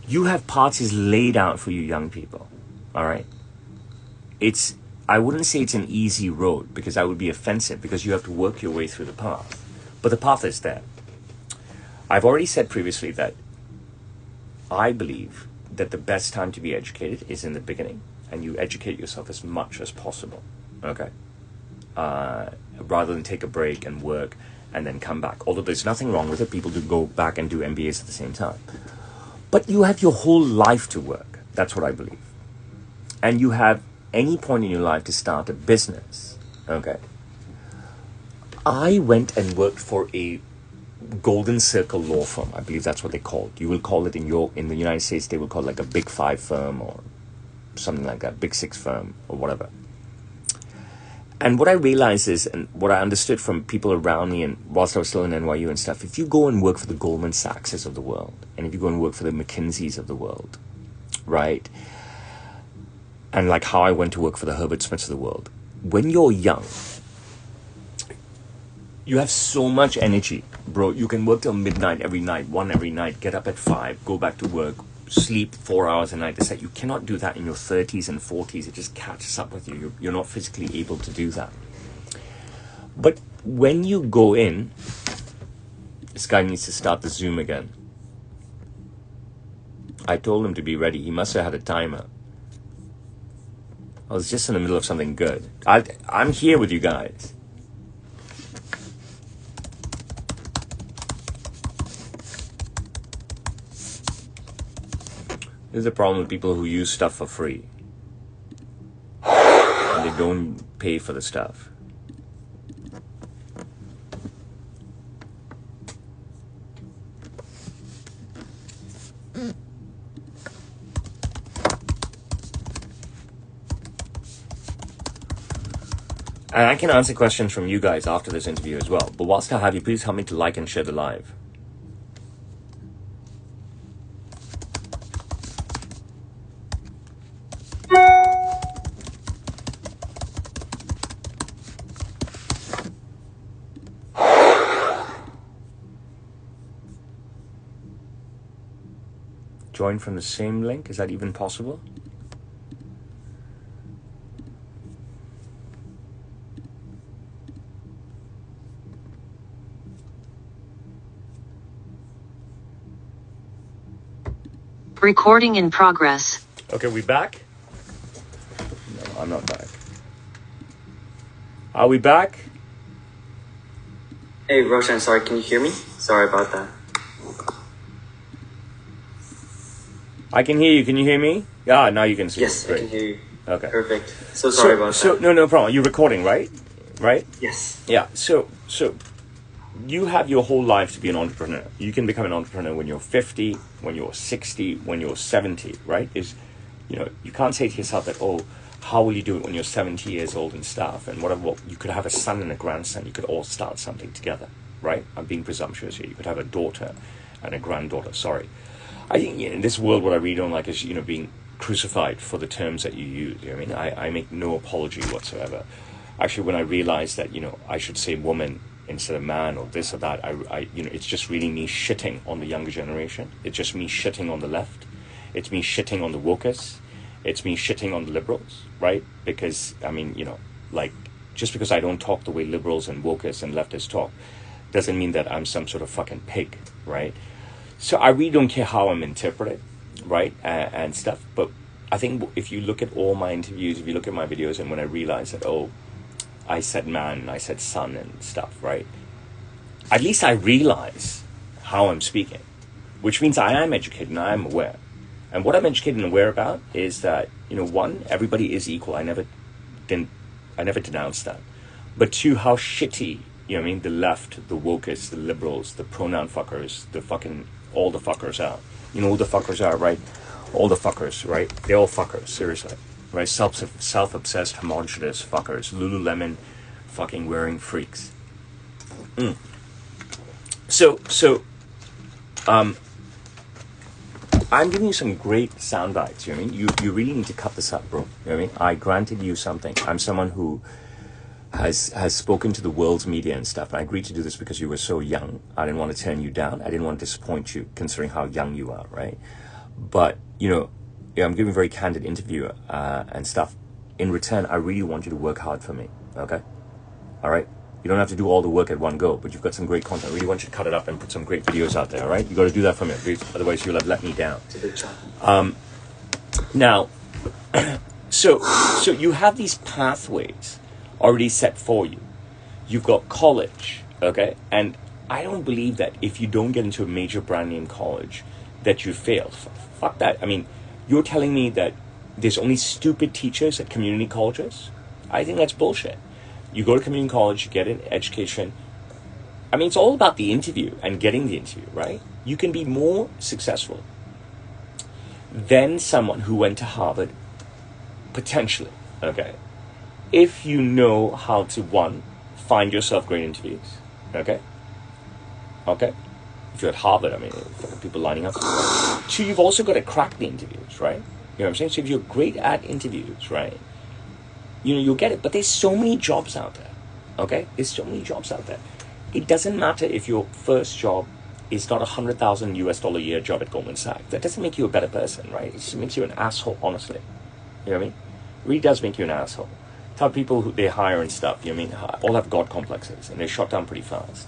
S1: You have paths laid out for you young people, all right? I wouldn't say it's an easy road because that would be offensive because you have to work your way through the path. But the path is there. I've already said previously that I believe that the best time to be educated is in the beginning and you educate yourself as much as possible, okay? Rather than take a break and work and then come back. Although there's nothing wrong with it. People do go back and do MBAs at the same time. But you have your whole life to work. That's what I believe. And you have any point in your life to start a business. Okay. I went and worked for a Golden Circle law firm. I believe that's what they call it. You will call it in the United States, they will call it like a Big 5 firm or something like that, Big 6 firm or whatever. And what I realized is, and what I understood from people around me, and whilst I was still in NYU and stuff, if you go and work for the Goldman Sachses of the world, and if you go and work for the McKinseys of the world, right? And like how I went to work for the Herbert Smiths of the world, when you're young, you have so much energy, bro. You can work till midnight every night, one every night, get up at 5, go back to work, sleep 4 hours a night. It's like you cannot do that in your 30s and 40s. It just catches up with you. You're not physically able to do that. But when you go in, this guy needs to start the Zoom again. I told him to be ready. He must have had a timer. I was just in the middle of something good. I'm here with you guys. There's a problem with people who use stuff for free. And they don't pay for the stuff. And I can answer questions from you guys after this interview as well. But whilst I have you, please help me to like and share the live. Join from the same link? Is that even possible?
S3: Recording in progress.
S1: Okay, we back? No, I'm not back. Are we back?
S2: Hey, Roshan, sorry, can you hear me? Sorry about that.
S1: I can hear you. Can you hear me? Yeah, now you can see.
S2: Yes,
S1: me.
S2: I can hear you.
S1: Okay.
S2: Perfect. So sorry about that.
S1: No problem. You're recording, right? Right?
S2: Yes.
S1: Yeah. So you have your whole life to be an entrepreneur. You can become an entrepreneur when you're 50, when you're 60, when you're 70, right? You can't say to yourself that, oh, how will you do it when you're 70 years old and stuff? And whatever, you could have a son and a grandson. You could all start something together, right? I'm being presumptuous here. You could have a daughter and a granddaughter. Sorry. I think in this world, what I really don't like is, being crucified for the terms that you use. You know what I mean? I make no apology whatsoever. Actually, when I realized that, I should say woman instead of man or this or that, it's just really me shitting on the younger generation. It's just me shitting on the left. It's me shitting on the wokers. It's me shitting on the liberals, right? Because, just because I don't talk the way liberals and wokers and leftists talk doesn't mean that I'm some sort of fucking pig, right? So I really don't care how I'm interpreted, right, and stuff. But I think if you look at all my interviews, if you look at my videos, and when I realize that, oh, I said man, and I said son and stuff, right, at least I realize how I'm speaking, which means I am educated and I am aware. And what I'm educated and aware about is that, one, everybody is equal. I never denounced that. But two, how shitty, the left, the wokers, the liberals, the pronoun fuckers, the fucking all the fuckers are. You know who the fuckers are, right? All the fuckers, right? They're all fuckers, seriously. Right? Self-obsessed, homogenous fuckers. Lululemon fucking wearing freaks. So, I'm giving you some great sound bites, you know what I mean? You really need to cut this up, bro. You know what I mean? I granted you something. I'm someone who has spoken to the world's media and stuff. And I agreed to do this because you were so young. I didn't want to turn you down. I didn't want to disappoint you, considering how young you are, right? But, I'm giving a very candid interview and stuff. In return, I really want you to work hard for me, okay? All right? You don't have to do all the work at one go, but you've got some great content. I really want you to cut it up and put some great videos out there, all right? You got to do that for me, otherwise you'll have let me down.
S2: It's a big job.
S1: Now, so you have these pathways already set for you. You've got college, okay? And I don't believe that if you don't get into a major brand name college that you failed. Fuck that. I mean, you're telling me that there's only stupid teachers at community colleges? I think that's bullshit. You go to community college, you get an education. I mean, it's all about the interview and getting the interview, right? You can be more successful than someone who went to Harvard, potentially, okay? If you know how to, one, find yourself great interviews, okay? If you're at Harvard, I mean, people lining up. Two, you've also got to crack the interviews, right? You know what I'm saying? So if you're great at interviews, right, you'll get it. But there's so many jobs out there, okay? There's so many jobs out there. It doesn't matter if your first job is not $100,000 a year job at Goldman Sachs. That doesn't make you a better person, right? It just makes you an asshole, honestly. You know what I mean? It really does make you an asshole. Type of people who they hire and stuff, you know what I mean, all have God complexes, and they're shot down pretty fast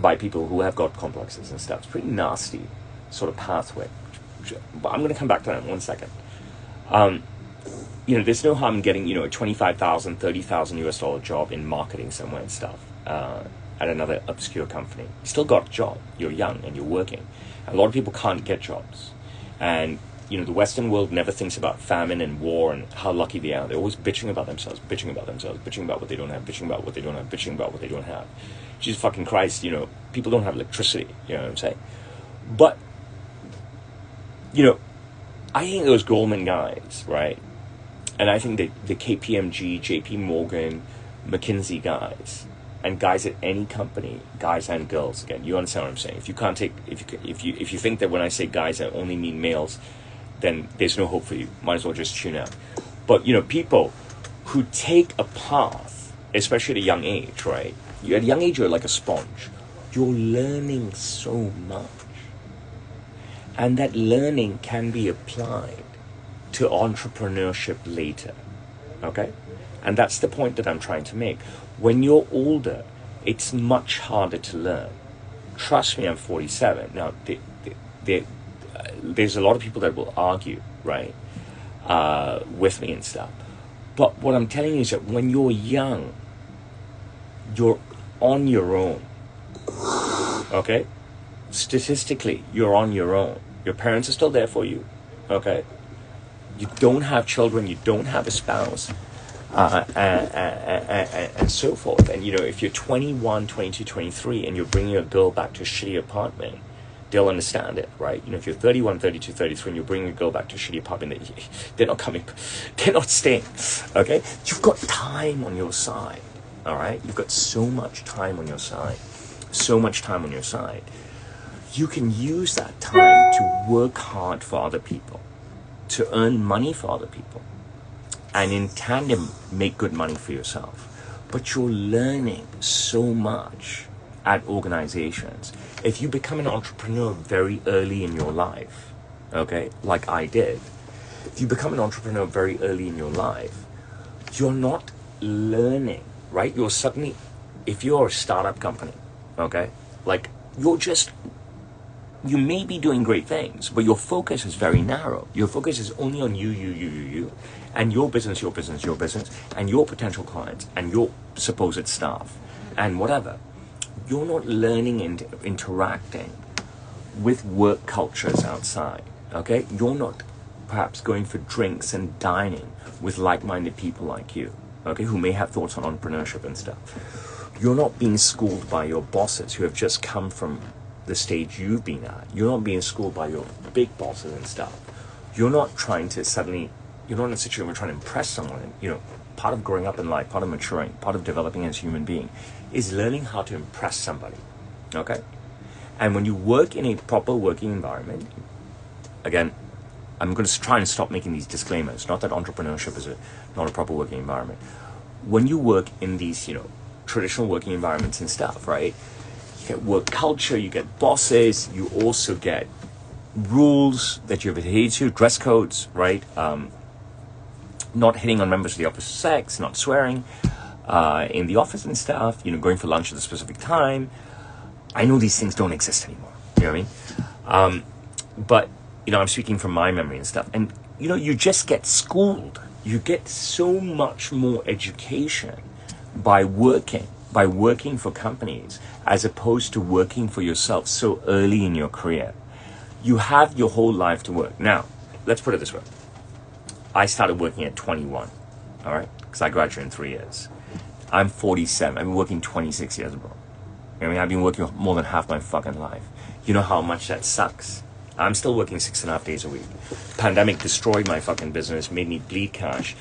S1: by people who have God complexes and stuff. It's pretty nasty sort of pathway. But I'm going to come back to that in 1 second. There's no harm in getting, a $25,000, $30,000 job in marketing somewhere and stuff at another obscure company. You still got a job. You're young and you're working. A lot of people can't get jobs. And, the Western world never thinks about famine and war and how lucky they are. They're always bitching about themselves, bitching about what they don't have, bitching about what they don't have, bitching about what they don't have. Jesus fucking Christ, people don't have electricity, you know what I'm saying? But, I think those Goldman guys, right? and I think that the KPMG, JP Morgan, McKinsey guys, and guys at any company, guys and girls, again, you understand what I'm saying. If you can't take, if you think that when I say guys, I only mean males, then there's no hope for you. Might as well just tune out. But, you know, people who take a path, especially at a young age, right? At a young age, you're like a sponge. You're learning so much. And that learning can be applied to entrepreneurship later, okay? And that's the point that I'm trying to make. When you're older, it's much harder to learn. Trust me, I'm 47. Now, there's a lot of people that will argue, right, with me and stuff. But what I'm telling you is that when you're young, you're on your own, okay? Statistically, you're on your own. Your parents are still there for you, okay? You don't have children, you don't have a spouse, and so forth. And, you know, if you're 21, 22, 23, and you're bringing a girl back to a shitty apartment, they'll understand it, right? You know, if you're 31, 32, 33, and you're bringing a girl back to a shitty apartment, they're not coming, they're not staying, okay? You've got time on your side, all right? You've got so much time on your side, so much time on your side. You can use that time to work hard for other people, to earn money for other people, and in tandem make good money for yourself. But you're learning so much at organizations. If you become an entrepreneur very early in your life, okay, like I did, if you become an entrepreneur very early in your life, you're not learning, right? You're suddenly, if you're a startup company, okay, like you may be doing great things, but your focus is very narrow. Your focus is only on you, and your business, and your potential clients, and your supposed staff, and whatever. You're not learning and interacting with work cultures outside, okay? You're not perhaps going for drinks and dining with like-minded people like you, okay, who may have thoughts on entrepreneurship and stuff. You're not being schooled by your bosses who have just come from the stage you've been at. You're not being schooled by your big bosses and stuff. You're not trying to suddenly, you're not in a situation where you're trying to impress someone. And, you know, part of growing up in life, part of maturing, part of developing as a human being is learning how to impress somebody, okay? And when you work in a proper working environment, again, I'm going to try and stop making these disclaimers, not that entrepreneurship is not a proper working environment. When you work in these, you know, traditional working environments and stuff, right? You get work culture, you get bosses, you also get rules that you have adhered to, dress codes, right? Not hitting on members of the opposite sex, not swearing in the office and stuff, you know, going for lunch at a specific time. I know these things don't exist anymore, you know what I mean? But, you know, I'm speaking from my memory and stuff. And, you know, you just get schooled. You get so much more education by working for companies as opposed to working for yourself so early in your career. You have your whole life to work. Now, let's put it this way. I started working at 21, all right? Because I graduated in 3 years. I'm 47. I've been working 26 years, bro. I mean, I've been working more than half my fucking life. You know how much that sucks? I'm still working 6.5 days a week. Pandemic destroyed my fucking business, made me bleed cash.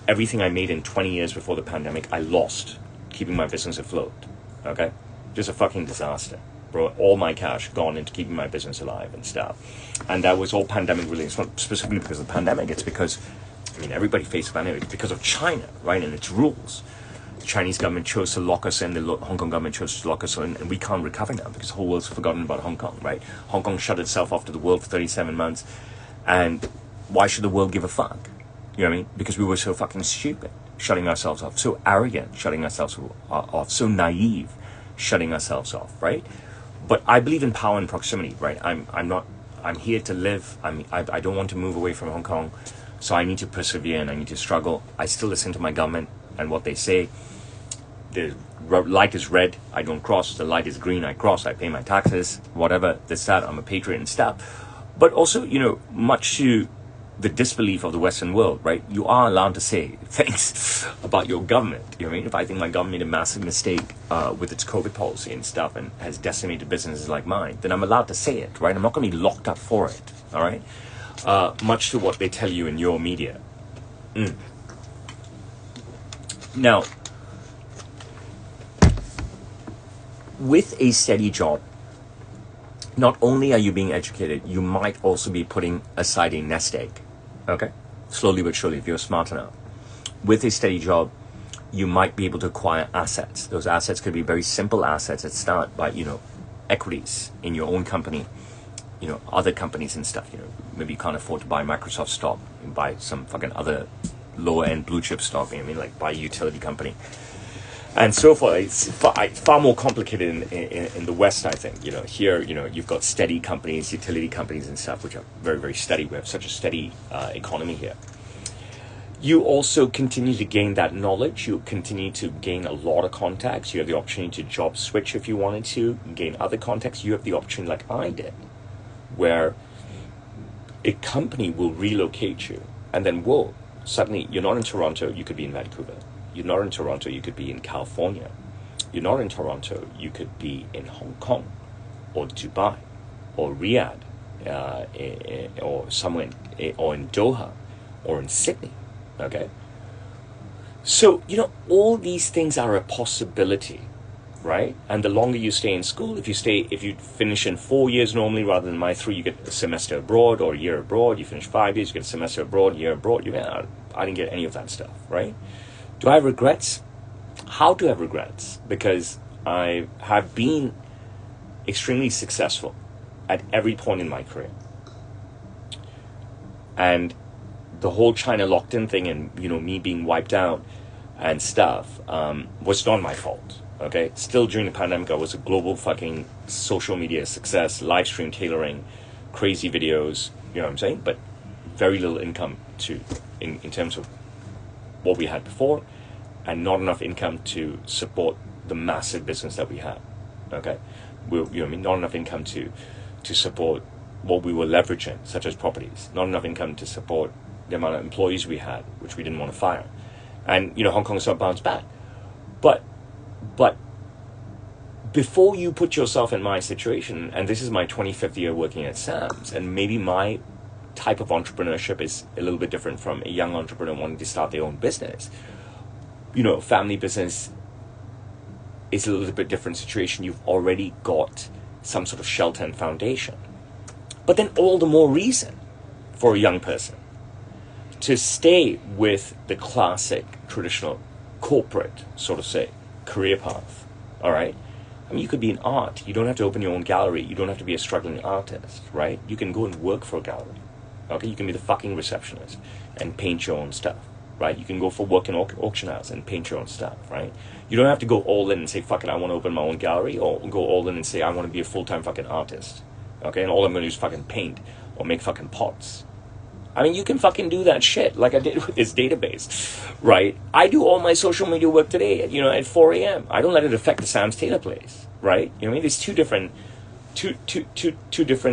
S1: Everything I made in 20 years before the pandemic, I lost, keeping my business afloat, okay? Just a fucking disaster, bro. All my cash gone into keeping my business alive and stuff. And that was all pandemic related. It's not specifically because of the pandemic. It's because, I mean, everybody faced the pandemic. It's because of China, right, and its rules. The Chinese government chose to lock us in, the Hong Kong government chose to lock us in, and we can't recover now because the whole world's forgotten about Hong Kong, right? Hong Kong shut itself off to the world for 37 months, and why should the world give a fuck? You know what I mean? Because we were so fucking stupid, shutting ourselves off, so arrogant, shutting ourselves off, so naive, shutting ourselves off, right? But I believe in power and proximity, right? I'm here to live. I don't want to move away from Hong Kong, so I need to persevere and I need to struggle. I still listen to my government and what they say. The light is red, I don't cross. The light is green, I cross. I pay my taxes, whatever, this, that. I'm a patriot and stuff. But also, you know, much to the disbelief of the Western world, right? You are allowed to say things about your government. You know what I mean? If I think my government made a massive mistake with its COVID policy and stuff and has decimated businesses like mine, then I'm allowed to say it, right? I'm not going to be locked up for it, all right? Much to what they tell you in your media. Now, with a steady job, not only are you being educated, you might also be putting aside a nest egg. Okay? Slowly but surely, if you're smart enough. With a steady job, you might be able to acquire assets. Those assets could be very simple assets that start by, equities in your own company, other companies and stuff. Maybe you can't afford to buy Microsoft stock, you buy some fucking other lower end blue chip stock, like buy a utility company. And so forth. It's far more complicated in the West, I think. Here, you've got steady companies, utility companies and stuff, which are very, very steady. We have such a steady economy here. You also continue to gain that knowledge. You continue to gain a lot of contacts. You have the opportunity to job switch if you wanted to, gain other contacts. You have the option, like I did, where a company will relocate you. And then, whoa, suddenly you're not in Toronto, you could be in Vancouver. You're not in Toronto, you could be in California. You're not in Toronto, you could be in Hong Kong or Dubai or Riyadh or somewhere or in Doha or in Sydney. Okay? So, all these things are a possibility, right? And the longer you stay in school, if you finish in 4 years normally rather than my 3, you get a semester abroad or a year abroad. You finish 5 years, you get a semester abroad, a year abroad. I didn't get any of that stuff, right? Do I have regrets? How do I have regrets? Because I have been extremely successful at every point in my career. And the whole China locked in thing and, me being wiped out and stuff was not my fault, okay? Still during the pandemic, I was a global fucking social media success, live stream tailoring, crazy videos, you know what I'm saying? But very little income in terms of what we had before, and not enough income to support the massive business that we had. Okay, not enough income to support what we were leveraging, such as properties. Not enough income to support the amount of employees we had, which we didn't want to fire. And Hong Kong sort of bounced back. But before you put yourself in my situation, and this is my 25th year working at Sam's, and maybe my type of entrepreneurship is a little bit different from a young entrepreneur wanting to start their own business. Family business is a little bit different situation. You've already got some sort of shelter and foundation. But then all the more reason for a young person to stay with the classic, traditional, corporate, sort of say, career path. All right? You could be in art. You don't have to open your own gallery. You don't have to be a struggling artist, right? You can go and work for a gallery. Okay, you can be the fucking receptionist and paint your own stuff, right? You can go for work in auction house and paint your own stuff, right? You don't have to go all in and say, fuck it, I want to open my own gallery, or go all in and say, I want to be a full-time fucking artist, okay? And all I'm going to do is fucking paint or make fucking pots. You can fucking do that shit like I did with this database, right? I do all my social media work today at 4 a.m. I don't let it affect the Sam's Taylor place, right? There's two different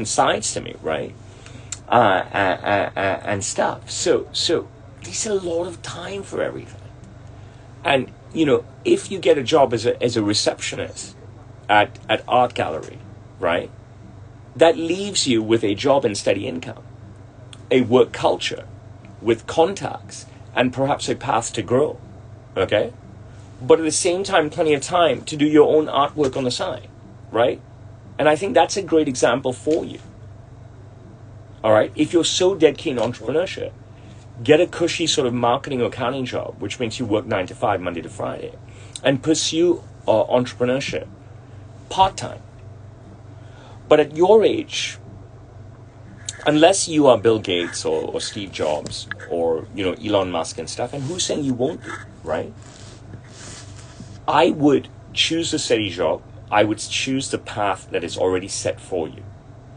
S1: sides to me, right? And stuff. So there's a lot of time for everything. And if you get a job as a receptionist at art gallery, right, that leaves you with a job and steady income, a work culture with contacts, and perhaps a path to grow. Okay, but at the same time, plenty of time to do your own artwork on the side, right? And I think that's a great example for you. All right, if you're so dead keen on entrepreneurship, get a cushy sort of marketing or accounting job, which makes you work 9 to 5, Monday to Friday, and pursue entrepreneurship part-time. But at your age, unless you are Bill Gates or Steve Jobs or Elon Musk and stuff, and who's saying you won't be, right? I would choose a steady job. I would choose the path that is already set for you,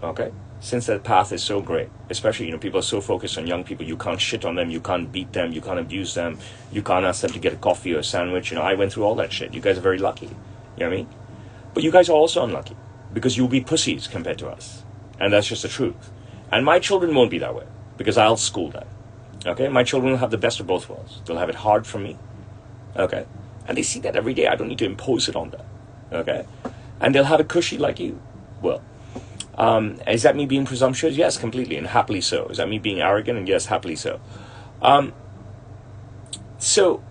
S1: okay? Since that path is so great, especially, people are so focused on young people, you can't shit on them, you can't beat them, you can't abuse them, you can't ask them to get a coffee or a sandwich. I went through all that shit. You guys are very lucky, you know what I mean? But you guys are also unlucky, because you'll be pussies compared to us. And that's just the truth. And my children won't be that way, because I'll school them, okay? My children will have the best of both worlds. They'll have it hard from me, okay? And they see that every day. I don't need to impose it on them, okay? And they'll have it cushy like you will. Is that me being presumptuous? Yes, completely, and happily so. Is that me being arrogant? And yes, happily so. So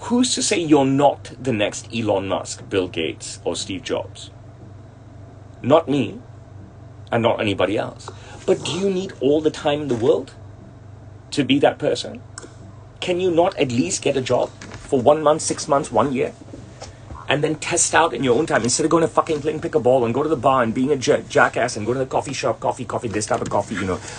S1: who's to say you're not the next Elon Musk, Bill Gates, or Steve Jobs? Not me, and not anybody else. But do you need all the time in the world to be that person? Can you not at least get a job for 1 month, 6 months, 1 year? And then test out in your own time, instead of going to fucking play and pick a ball and go to the bar and being a jackass and go to the coffee shop, coffee, this type of coffee,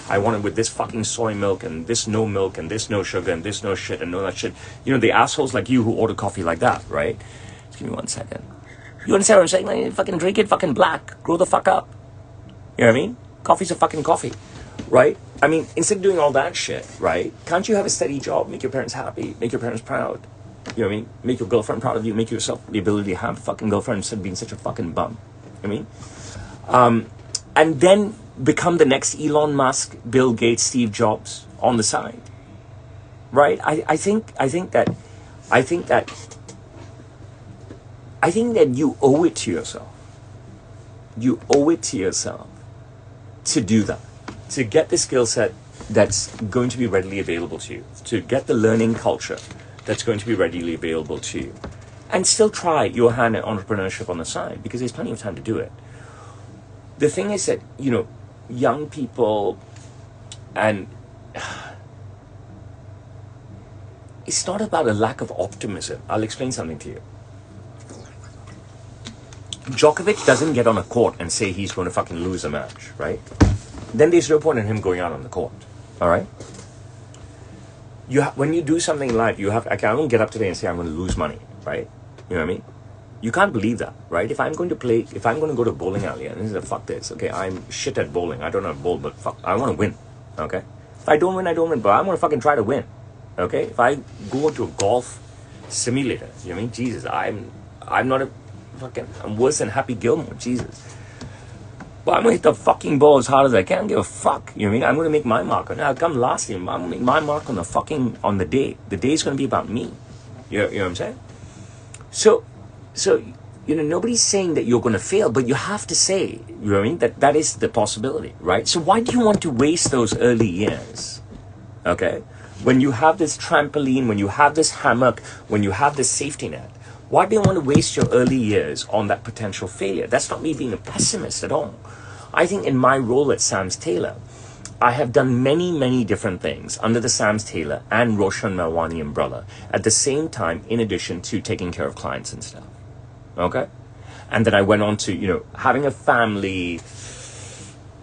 S1: I want it with this fucking soy milk and this no milk and this no sugar and this no shit and no that shit. The assholes like you who order coffee like that, right? Just give me 1 second. You understand what I'm saying? Like, fucking drink it fucking black. Grow the fuck up. You know what I mean? Coffee's a fucking coffee, right? I mean, instead of doing all that shit, right? Can't you have a steady job, make your parents happy, make your parents proud? You know what I mean? Make your girlfriend proud of you, make yourself the ability to have a fucking girlfriend instead of being such a fucking bum. You know what I mean? And then become the next Elon Musk, Bill Gates, Steve Jobs on the side. Right? I think that you owe it to yourself. You owe it to yourself to do that. To get the skill set that's going to be readily available to you. To get the learning culture that's going to be readily available to you. And still try your hand at entrepreneurship on the side, because there's plenty of time to do it. The thing is that, young people, and it's not about a lack of optimism. I'll explain something to you. Djokovic doesn't get on a court and say he's going to fucking lose a match, right? Then there's no point in him going out on the court, all right? When you do something in life, I don't get up today and say I'm going to lose money, right? You know what I mean? You can't believe that, right? If I'm going to go to a bowling alley and say, fuck this, okay, I'm shit at bowling. I don't know how to bowl, but fuck, I want to win, okay? If I don't win, I don't win, but I'm going to fucking try to win, okay? If I go into a golf simulator, you know what I mean? Jesus, I'm not I'm worse than Happy Gilmore, Jesus. But I'm going to hit the fucking ball as hard as I can. Give a fuck. You know what I mean? I'm going to make my mark. I'll come last year. I'm going to make my mark on the day. The day's going to be about me. You know what I'm saying? So, nobody's saying that you're going to fail, but you have to say, you know what I mean? That is the possibility, right? So why do you want to waste those early years? Okay? When you have this trampoline, when you have this hammock, when you have this safety net, why do you want to waste your early years on that potential failure? That's not me being a pessimist at all. I think in my role at Sam's Tailor, I have done many, many different things under the Sam's Tailor and Roshan Melwani umbrella at the same time, in addition to taking care of clients and stuff. Okay? And then I went on to, having a family,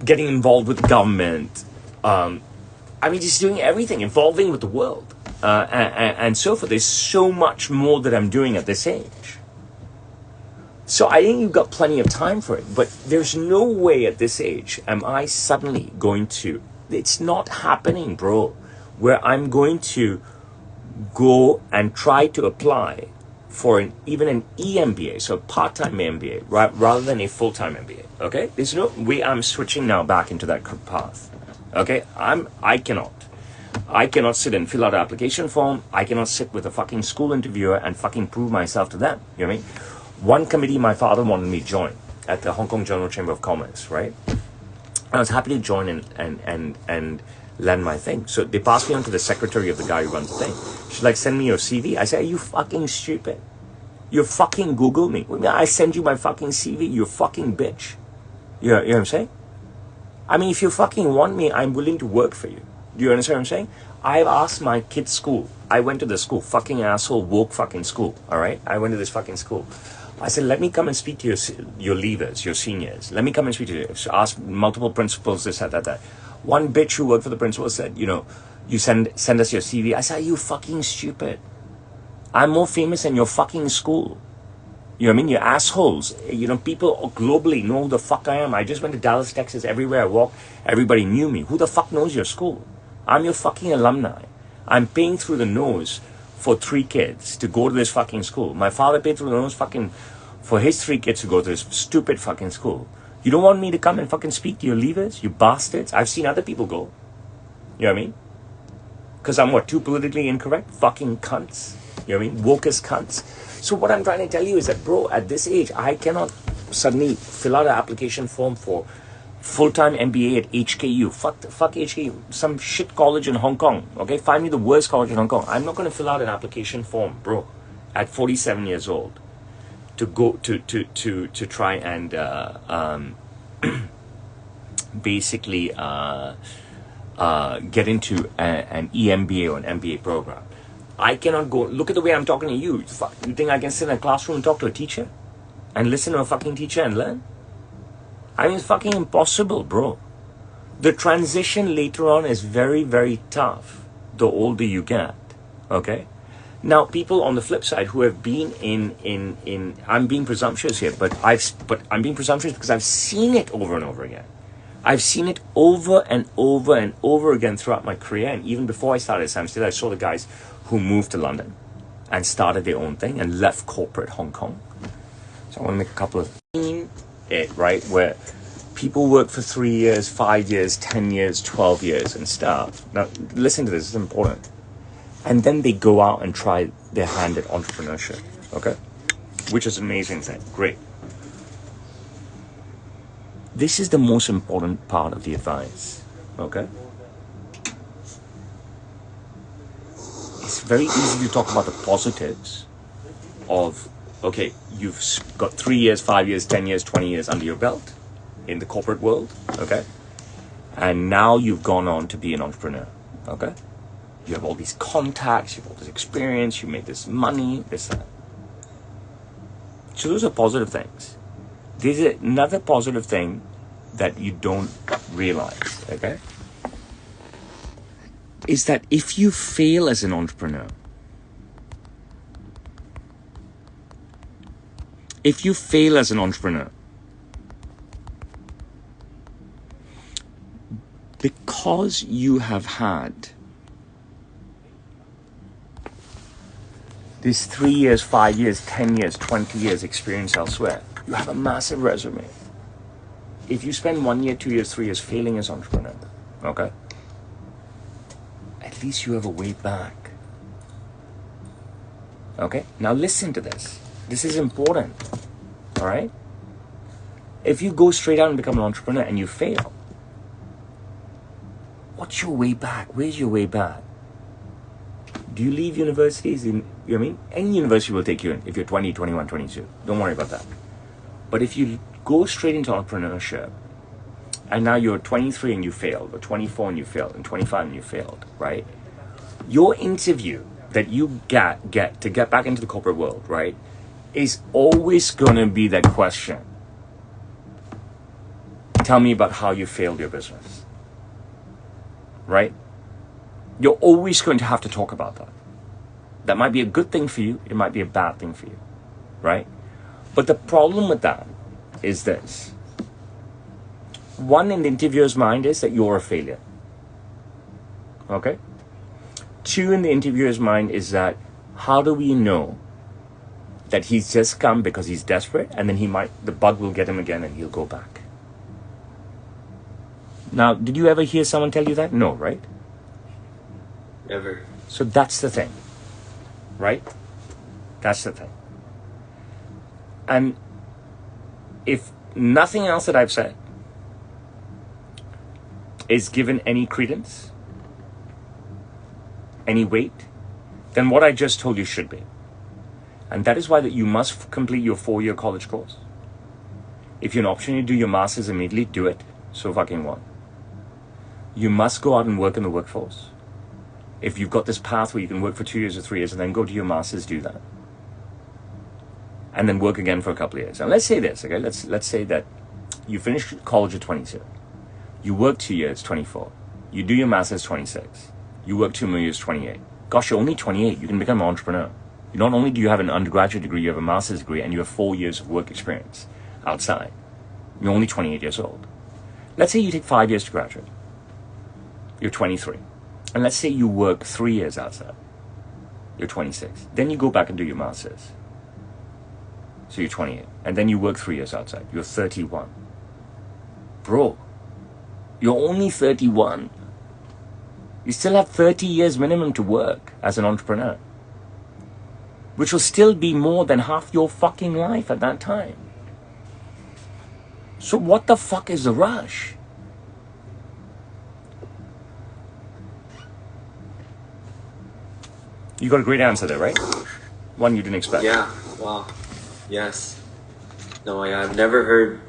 S1: getting involved with government, just doing everything, involving with the world. And so forth. There's so much more that I'm doing at this age. So I think you've got plenty of time for it, but there's no way at this age am I suddenly going to, it's not happening, bro, where I'm going to go and try to apply for even an EMBA, so a part-time MBA, rather than a full-time MBA, okay? There's no way I'm switching now back into that path, okay? I cannot sit and fill out an application form. I cannot sit with a fucking school interviewer and fucking prove myself to them. You know what I mean? One committee my father wanted me to join at the Hong Kong General Chamber of Commerce, right? I was happy to join and lend my thing. So they passed me on to the secretary of the guy who runs the thing. She's like, send me your CV. I said, are you fucking stupid? You fucking Google me. I send you my fucking CV, you fucking bitch. You know what I'm saying? I mean, if you fucking want me, I'm willing to work for you. Do you understand what I'm saying? I've asked my kid's school. I went to the school, fucking asshole, woke fucking school, all right? I went to this fucking school. I said, let me come and speak to your leavers, your seniors. Let me come and speak to you. So ask multiple principals, this, that. One bitch who worked for the principal said, you send us your CV. I said, are you fucking stupid? I'm more famous than your fucking school. You know what I mean? You're assholes. People globally know who the fuck I am. I just went to Dallas, Texas. Everywhere I walked, everybody knew me. Who the fuck knows your school? I'm your fucking alumni. I'm paying through the nose for 3 kids to go to this fucking school. My father paid through the nose for his 3 kids to go to this stupid fucking school. You don't want me to come and fucking speak to your leavers, you bastards? I've seen other people go. You know what I mean? Because I'm too politically incorrect? Fucking cunts. You know what I mean? Wokest cunts. So what I'm trying to tell you is that, bro, at this age, I cannot suddenly fill out an application form for full-time MBA at HKU. Fuck HKU. Some shit college in Hong Kong. Okay? Find me the worst college in Hong Kong. I'm not going to fill out an application form, bro. at 47 years old to go to try and basically get into an EMBA or an MBA program. I cannot go. Look at the way I'm talking to you. You think I can sit in a classroom and talk to a teacher and listen to a fucking teacher and learn? I mean, it's fucking impossible, bro. The transition later on is very, very tough the older you get. Okay? Now, people on the flip side who have been in I'm being presumptuous here, but I'm being presumptuous because I've seen it over and over again. I've seen it over and over and over again throughout my career, and even before I started Sam Still, I saw the guys who moved to London and started their own thing and left corporate Hong Kong. So I want to make a couple of it right where people work for 3 years, 5 years, 10 years, 12 years and stuff. Now, listen to this, it's important. And then they go out and try their hand at entrepreneurship, okay? Which is an amazing thing, great. This is the most important part of the advice, okay? It's very easy to talk about the positives of, okay, you've got 3 years, 5 years, 10 years, 20 years under your belt in the corporate world, okay? And now you've gone on to be an entrepreneur, okay? You have all these contacts, you have all this experience, you make this money, this, that. So those are positive things. There's another positive thing that you don't realize, okay? Is that if you fail as an entrepreneur, because you have had this 3 years, 5 years, 10 years, 20 years experience elsewhere, you have a massive resume. If you spend 1 year, 2 years, 3 years failing as an entrepreneur, okay, at least you have a way back. Okay, now listen to this. This is important, all right? If you go straight out and become an entrepreneur and you fail, what's your way back? Where's your way back? Do you leave universities? You know what I mean? Any university will take you in if you're 20, 21, 22. Don't worry about that. But if you go straight into entrepreneurship, and now you're 23 and you failed, or 24 and you failed, and 25 and you failed, right? Your interview that you get to get back into the corporate world, right, is always going to be that question. Tell me about how you failed your business, right? You're always going to have to talk about that. That might be a good thing for you. It might be a bad thing for you, right? But the problem with that is this. One, in the interviewer's mind is that you're a failure. Okay? Two, in the interviewer's mind is that how do we know that he's just come because he's desperate and then the bug will get him again and he'll go back? Now, did you ever hear someone tell you that? No, right?
S2: Never.
S1: So that's the thing, right? That's the thing. And if nothing else that I've said is given any credence, any weight, then what I just told you should be. And that is why that you must complete your 4-year college course. If you have an opportunity to do your master's immediately, do it. So fucking what? You must go out and work in the workforce. If you've got this path where you can work for 2 years or 3 years and then go to your master's, do that. And then work again for a couple of years. And let's say this, okay? Let's say that you finish college at 22. You work 2 years, 24. You do your master's, 26. You work 2 more years, 28. Gosh, you're only 28. You can become an entrepreneur. Not only do you have an undergraduate degree, you have a master's degree, and you have 4 years of work experience outside. You're only 28 years old. Let's say you take 5 years to graduate. You're 23. And let's say you work 3 years outside. You're 26. Then you go back and do your master's. So you're 28. And then you work 3 years outside. You're 31. Bro, you're only 31. You still have 30 years minimum to work as an entrepreneur, which will still be more than half your fucking life at that time. So what the fuck is the rush? You got a great answer there, right? One you didn't expect.
S2: Yeah. Wow. Yes. No, I've never heard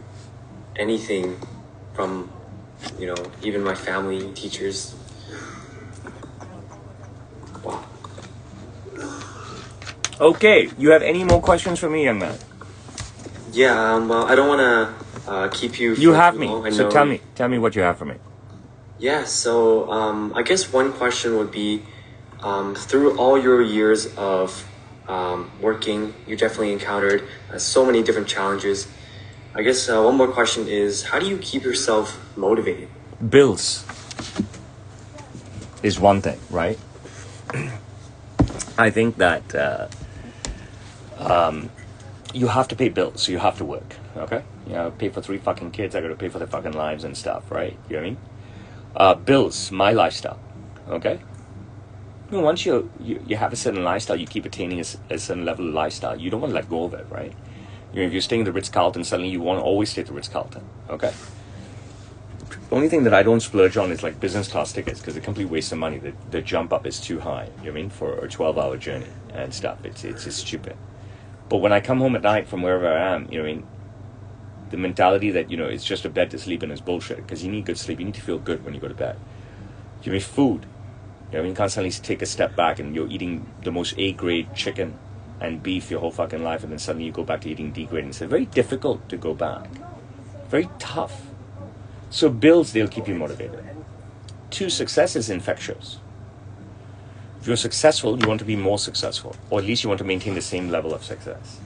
S2: anything from, even my family, teachers. Wow.
S1: Okay, you have any more questions for me, young man?
S2: Yeah. Well, I don't want to keep you.
S1: You
S2: for
S1: have
S2: too
S1: me.
S2: long. I
S1: So
S2: know.
S1: tell me what you have for me.
S2: Yeah. So I guess one question would be, through all your years of working, you definitely encountered so many different challenges. I guess one more question is, how do you keep yourself motivated?
S1: Bills is one thing, right? I think that you have to pay bills, so you have to work, okay? Pay for 3 fucking kids, I gotta pay for their fucking lives and stuff, right? You know what I mean? Bills, my lifestyle, okay? Once you have a certain lifestyle, you keep attaining a certain level of lifestyle, you don't want to let go of it, right? If you're staying at the Ritz-Carlton, suddenly you want to always stay at the Ritz-Carlton, okay? The only thing that I don't splurge on is like business class tickets, because a complete waste of money. The jump up is too high, you know what I mean, for a 12-hour journey and stuff. It's just stupid. But when I come home at night from wherever I am, you know what I mean, the mentality that, it's just a bed to sleep in is bullshit, because you need good sleep. You need to feel good when you go to bed. You mean food. You know what I mean? Constantly take a step back and you're eating the most A-grade chicken and beef your whole fucking life, and then suddenly you go back to eating D-grade. And it's very difficult to go back. Very tough. So bills, they'll keep you motivated. 2, success is infectious. If you're successful, you want to be more successful, or at least you want to maintain the same level of success.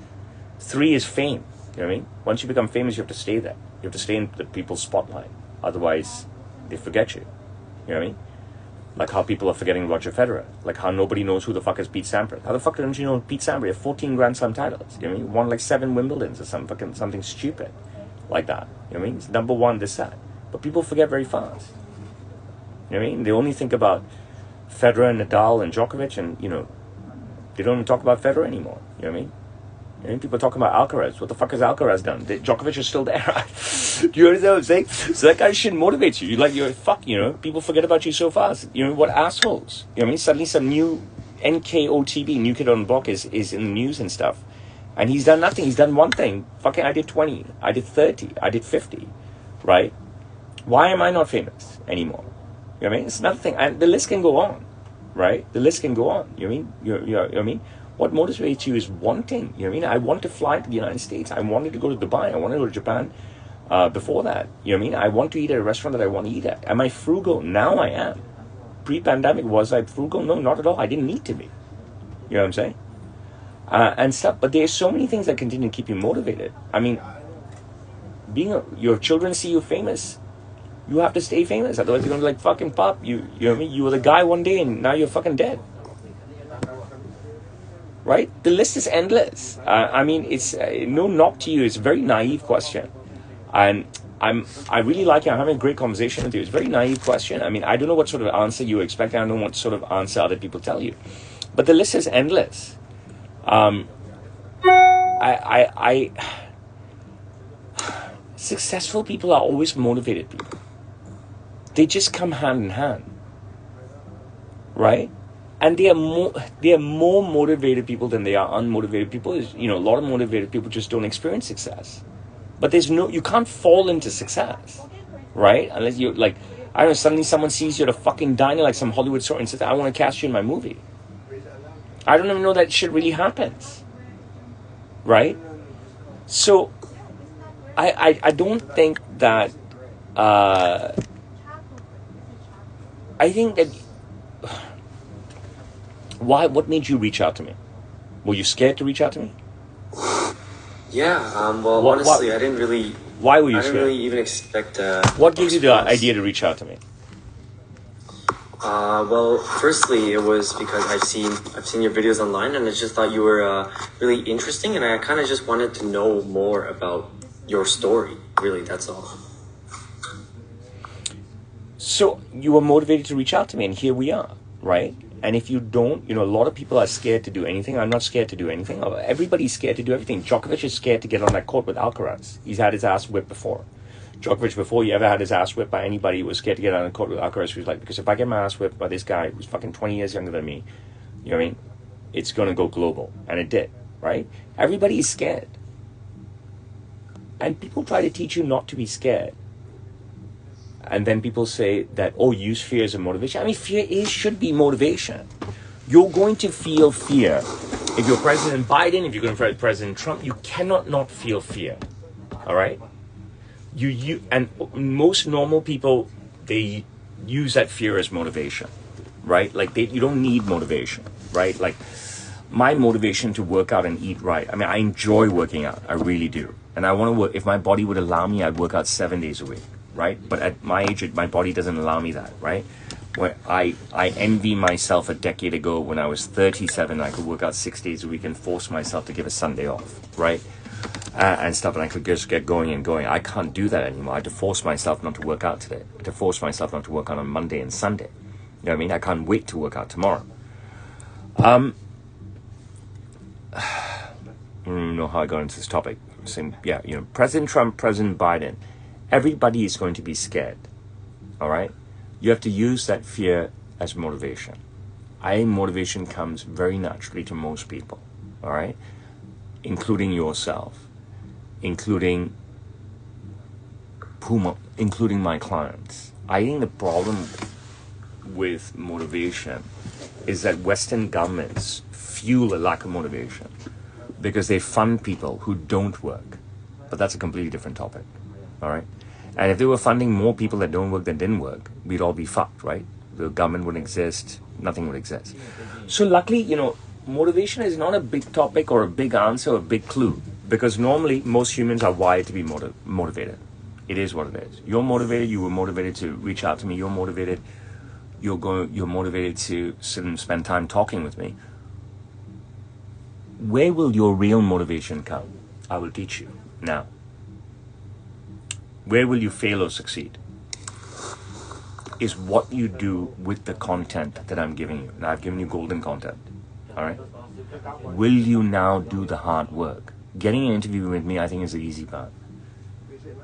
S1: 3 is fame. You know what I mean? Once you become famous, you have to stay there. You have to stay in the people's spotlight. Otherwise, they forget you. You know what I mean? Like how people are forgetting Roger Federer. Like how nobody knows who the fuck is Pete Sampras. How the fuck don't you know Pete Sampras? He has 14 Grand Slam titles. You know what I mean? Won like 7 Wimbledons or something stupid like that. You know what I mean? He's number 1 this that. But people forget very fast. You know what I mean? They only think about Federer and Nadal and Djokovic, and they don't even talk about Federer anymore. You know what I mean? People are talking about Alcaraz. What the fuck has Alcaraz done? Djokovic is still there. Do you understand what I'm saying? So that kind of shit motivates you. People forget about you so fast. What assholes? You know what I mean? Suddenly some new NKOTB, new kid on the block, is in the news and stuff. And he's done nothing. He's done one thing. Fucking, I did 20. I did 30. I did 50. Right? Why am I not famous anymore? You know what I mean? It's another thing. And the list can go on. Right? The list can go on. You know what I mean? You know what I mean? What motivates you is wanting. You know what I mean? I want to fly to the United States. I wanted to go to Dubai. I wanted to go to Japan before that. You know what I mean? I want to eat at a restaurant that I want to eat at. Am I frugal? Now I am. Pre-pandemic, was I frugal? No, not at all. I didn't need to be. You know what I'm saying? And stuff. But there's so many things that continue to keep you motivated. I mean, your children see you famous. You have to stay famous. Otherwise, you're going to be like fucking pop. You know what I mean? You were the guy one day and now you're fucking dead. Right? The list is endless. I mean, it's no knock to you. It's a very naive question. And I really like it. I'm having a great conversation with you. It's a very naive question. I mean, I don't know what sort of answer you expect. I don't know what sort of answer other people tell you. But the list is endless. Successful people are always motivated people. They just come hand in hand. Right? And they are more motivated people than they are unmotivated people. A lot of motivated people just don't experience success. But you can't fall into success, right? Unless you're like, I don't know, suddenly someone sees you at a fucking diner like some Hollywood star and says, I want to cast you in my movie. I don't even know that shit really happens, right? So, I don't think that, I think that, what made you reach out to me? Were you scared to reach out to me?
S2: Yeah, honestly, I didn't really...
S1: Why were you scared?
S2: I didn't really even expect...
S1: what gave you the idea to reach out to me?
S2: Firstly, it was because I've seen your videos online, and I just thought you were really interesting, and I kind of just wanted to know more about your story. Really, that's all.
S1: So you were motivated to reach out to me, and here we are, right? And if you don't, a lot of people are scared to do anything. I'm not scared to do anything. Everybody's scared to do everything. Djokovic is scared to get on that court with Alcaraz. He's had his ass whipped before. Djokovic, before he ever had his ass whipped by anybody, was scared to get on the court with Alcaraz. He was like, because if I get my ass whipped by this guy who's fucking 20 years younger than me, you know what I mean? it's going to go global. And it did, right? Everybody is scared. And people try to teach you not to be scared. And then people say that, oh, use fear as a motivation. I mean, fear should be motivation. You're going to feel fear. If you're President Biden, if you're going to fight President Trump, you cannot not feel fear. All right? And most normal people, they use that fear as motivation, right? Like you don't need motivation, right? Like my motivation to work out and eat right. I mean, I enjoy working out. I really do. And I want to work, if my body would allow me, I'd work out 7 days a week, right? But at my age, my body doesn't allow me that, right? Where I envy myself a decade ago when I was 37, I could work out 6 days a week and force myself to give a Sunday off, right? And stuff, and I could just get going and going. I can't do that anymore. I had to force myself not to work out today. I had to force myself not to work out on Monday and Sunday. You know what I mean? I can't wait to work out tomorrow. I don't know how I got into this topic. President Trump, President Biden, everybody is going to be scared. All right? You have to use that fear as motivation. Motivation comes very naturally to most people. All right? Including yourself, including my clients. I think the problem with motivation is that Western governments fuel a lack of motivation because they fund people who don't work. But that's a completely different topic, all right? And if they were funding more people that don't work than didn't work, we'd all be fucked, right? The government wouldn't exist, nothing would exist. So luckily, motivation is not a big topic or a big answer or a big clue, because normally most humans are wired to be motivated. It is what it is. You're motivated. You were motivated to reach out to me. You're motivated. You're motivated to sit and spend time talking with me. Where will your real motivation come? I will teach you now. Where will you fail or succeed? Is what you do with the content that I'm giving you. Now I've given you golden content. All right. Will you now do the hard work? Getting an interview with me, I think, is the easy part.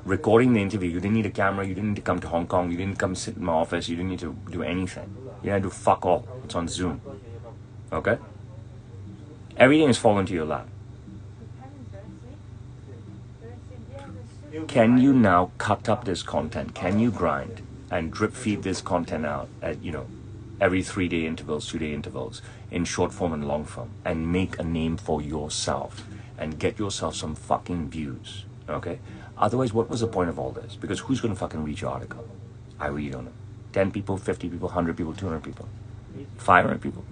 S1: Recording the interview, you didn't need a camera, you didn't need to come to Hong Kong, you didn't come sit in my office, you didn't need to do anything. You had to do fuck all. It's on Zoom. Okay? Everything has fallen to your lap. Can you now cut up this content? Can you grind and drip feed this content out at, every 3-day intervals, 2-day intervals, in short form and long form, and make a name for yourself and get yourself some fucking views, okay? Otherwise, what was the point of all this? Because who's going to fucking read your article? I really don't know. 10 people, 50 people, 100 people, 200 people, 500 people.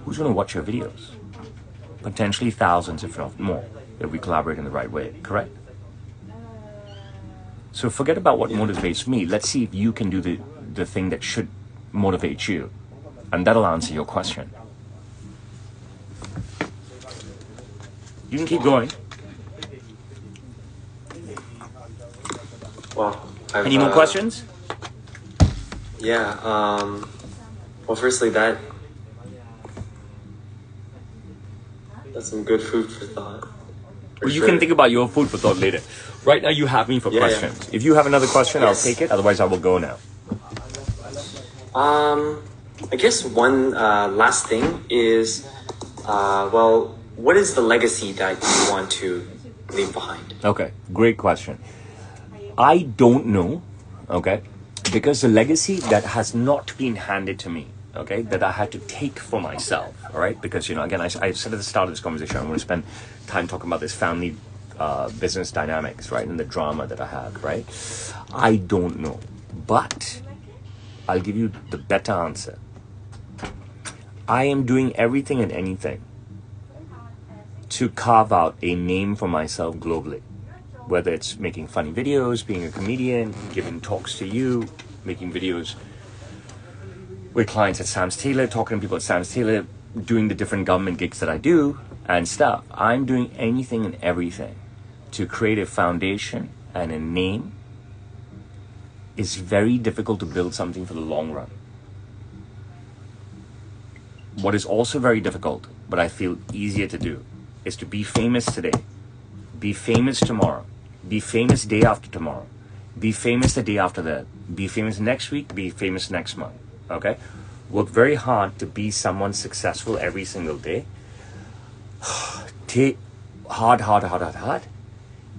S1: Who's going to watch your videos? Potentially thousands, if not more, if we collaborate in the right way, correct? So forget about what motivates me. Let's see if you can do the thing that should motivate you. And that'll answer your question. You can keep going.
S2: Well,
S1: any more questions?
S2: Yeah. Well, firstly, that's some good food for thought.
S1: Well, you can think about your food for thought later. Right now, you have me for questions. Yeah. If you have another question, I'll take it. Otherwise, I will go now.
S2: I guess one last thing is, what is the legacy that you want to leave behind?
S1: Okay, great question. I don't know, okay, because the legacy that has not been handed to me, okay, that I had to take for myself, all right, because, again, I said at the start of this conversation, I'm going to spend time talking about this family business dynamics, right, and the drama that I have, right? I don't know, but I'll give you the better answer. I am doing everything and anything to carve out a name for myself globally. Whether it's making funny videos, being a comedian, giving talks to you, making videos with clients at Sam's Taylor, talking to people at Sam's Taylor, doing the different government gigs that I do and stuff. I'm doing anything and everything to create a foundation and a name. It's very difficult to build something for the long run. What is also very difficult, but I feel easier to do, is to be famous today, be famous tomorrow, be famous day after tomorrow, be famous the day after that, be famous next week, be famous next month, okay? work very hard to be someone successful every single day. Take hard.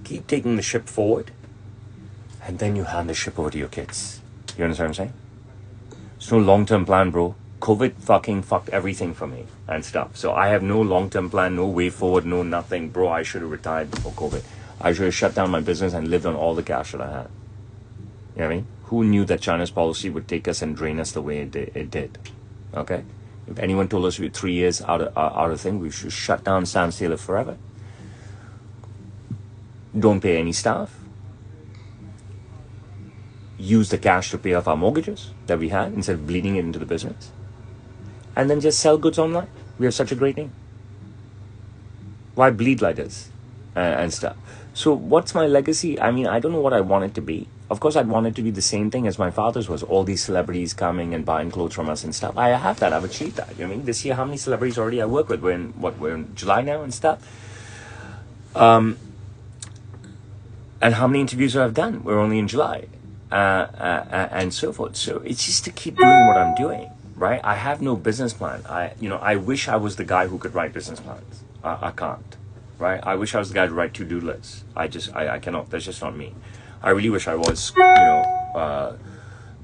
S1: Keep taking the ship forward, and then you hand the ship over to your kids. You understand what I'm saying? It's no long-term plan, bro. COVID fucking fucked everything for me and stuff. So I have no long-term plan, no way forward, no nothing. Bro, I should have retired before COVID. I should have shut down my business and lived on all the cash that I had. You know what I mean? Who knew that China's policy would take us and drain us the way it did? Okay? If anyone told us we're 3 years out of thing, we should shut down, stand still forever. Don't pay any staff. Use the cash to pay off our mortgages that we had instead of bleeding it into the business. And then just sell goods online. We have such a great name. Why bleed like this and stuff? So what's my legacy? I mean, I don't know what I want it to be. Of course, I'd want it to be the same thing as my father's was. All these celebrities coming and buying clothes from us and stuff. I have that. I've achieved that. You know what I mean? This year, how many celebrities already I work with? We're in July now and stuff. And how many interviews I've done? We're only in July. And so forth. So it's just to keep doing what I'm doing, right? I have no business plan. I wish I was the guy who could write business plans. I can't, right? I wish I was the guy to write to-do lists. I cannot. That's just not me. I really wish I was,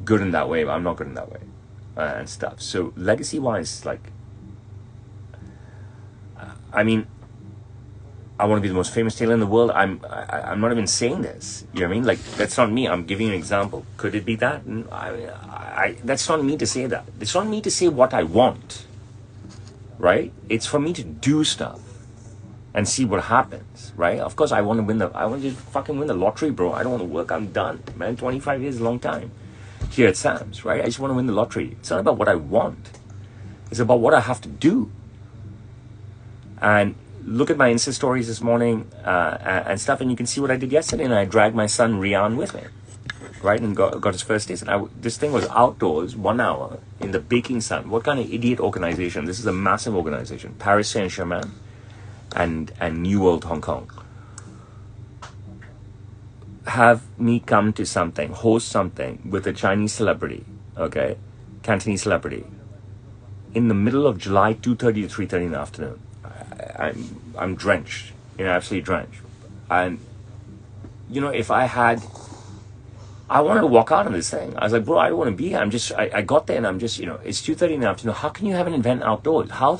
S1: good in that way, but I'm not good in that way, and stuff. So legacy-wise, like, I mean, I want to be the most famous tailor in the world. I'm not even saying this. You know what I mean? Like, that's not me. I'm giving you an example. Could it be that? That's not me to say that. It's not me to say what I want, right? It's for me to do stuff and see what happens, right? Of course, I want to fucking win the lottery, bro. I don't want to work. I'm done, man. 25 years is a long time here at Sam's, right? I just want to win the lottery. It's not about what I want. It's about what I have to do. And look at my Insta stories this morning and stuff, and you can see what I did yesterday. And I dragged my son Rian with me, right? And got his first taste. And this thing was outdoors, 1 hour in the baking sun. What kind of idiot organization? This is a massive organization. Paris Saint-Germain and New World Hong Kong have me come to something, host something with a Chinese celebrity, okay, Cantonese celebrity, in the middle of July, 2:30 to 3:30 in the afternoon. I'm drenched, absolutely drenched. And, if I wanted to walk out on this thing. I was like, bro, I don't want to be here. I got there and I'm just, it's 2:30 in the afternoon. How can you have an event outdoors? Who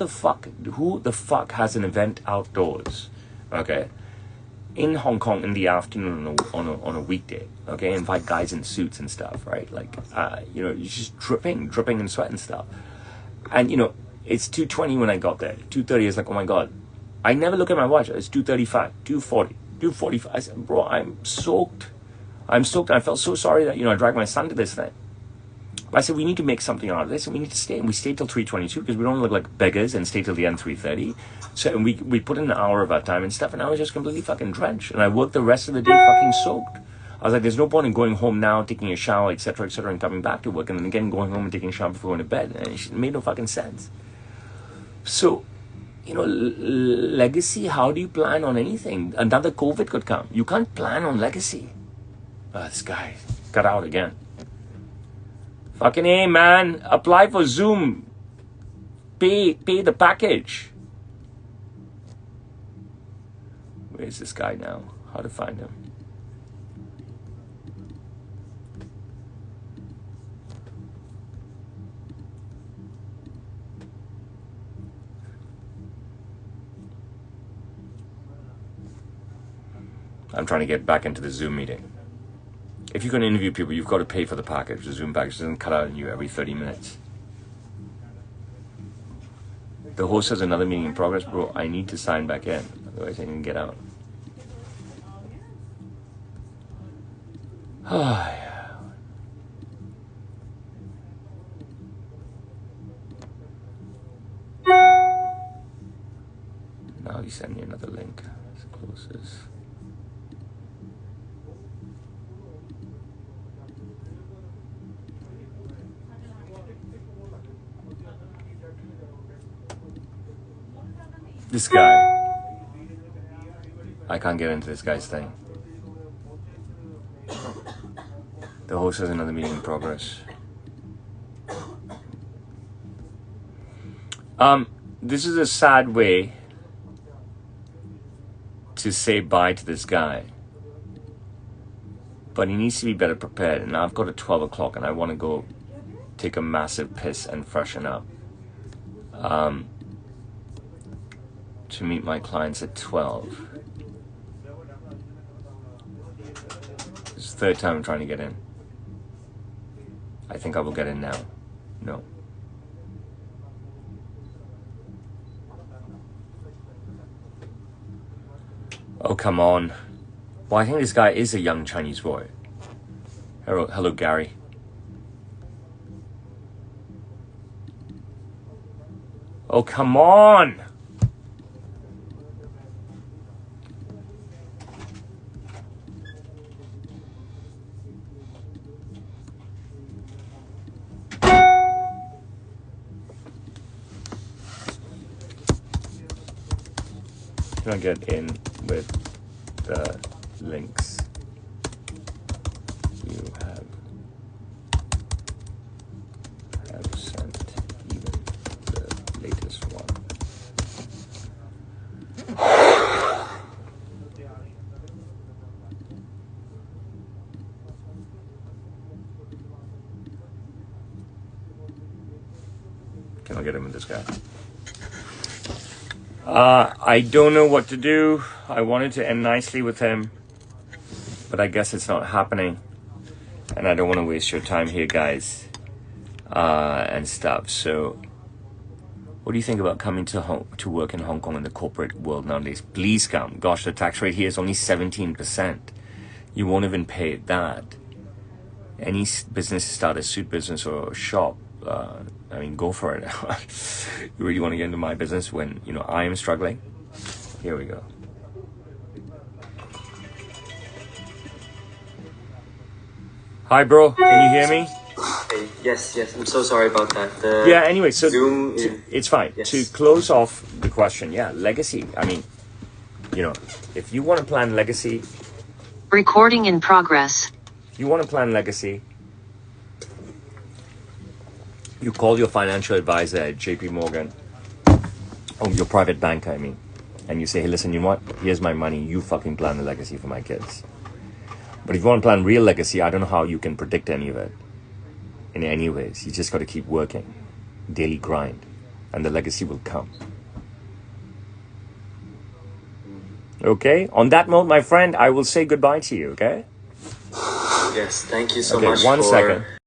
S1: the fuck has an event outdoors? Okay. In Hong Kong in the afternoon on a weekday. Okay. Invite guys in suits and stuff, right? Like, you're just dripping in sweat and stuff. And, it's 2:20 when I got there. 2:30 is like, oh my God. I never look at my watch. It's 2:35, 2:40, 2:45. I said, bro, I'm soaked. I felt so sorry that, I dragged my son to this thing. But I said, we need to make something out of this and we need to stay. And we stayed till 3:22 because we don't look like beggars and stay till the end 3:30. So and we put in an hour of our time and stuff, and I was just completely fucking drenched. And I worked the rest of the day fucking soaked. I was like, there's no point in going home now, taking a shower, etc., and coming back to work, and then again going home and taking a shower before going to bed. And it made no fucking sense. So, legacy, how do you plan on anything? Another COVID could come. You can't plan on legacy. This guy cut out again. Fucking A, man. Apply for Zoom. Pay the package. Where's this guy now? How to find him? I'm trying to get back into the Zoom meeting. If you're going to interview people, you've got to pay for the package. The Zoom package doesn't cut out on you every 30 minutes. The host has another meeting in progress. Bro, I need to sign back in. Otherwise I can get out. Oh, yeah. Now he sent me another link. Let's close this. This guy, I can't get into this guy's thing. The host has another meeting in progress. This is a sad way to say bye to this guy. But he needs to be better prepared. And I've got at 12 o'clock and I want to go take a massive piss and freshen up. To meet my clients at 12. This is the third time I'm trying to get in. I think I will get in now. No. Oh, come on. Well, I think this guy is a young Chinese boy. Hello, Gary. Oh, come on! Can I get in with the links you have sent, even the latest one? Can I get in with this guy? I don't know what to do. I wanted to end nicely with him, but I guess it's not happening. And I don't want to waste your time here, guys, and stuff. So, what do you think about coming to work in Hong Kong in the corporate world nowadays? Please come. Gosh, the tax rate here is only 17%. You won't even pay that. Any business, start a suit business or a shop, I mean, go for it. You really want to get into my business when, you know, I am struggling? Here we go. Hi, bro. Can you hear me?
S2: Hey, yes. I'm so sorry about that.
S1: Yeah, anyway, so
S2: Zoom
S1: it's fine.
S2: Yes.
S1: To close off the question, yeah, legacy. I mean, you know, if you want to plan legacy...
S3: Recording in progress.
S1: If you want to plan legacy, you call your financial advisor at JP Morgan, or your private banker, I mean, and you say, hey, listen, you know what? Here's my money. You fucking plan the legacy for my kids. But if you want to plan real legacy, I don't know how you can predict any of it. In any ways, you just got to keep working, daily grind, and the legacy will come. Okay? On that note, my friend, I will say goodbye to you, okay?
S2: Yes, thank you so
S1: Okay,
S2: much
S1: one
S2: for...
S1: second.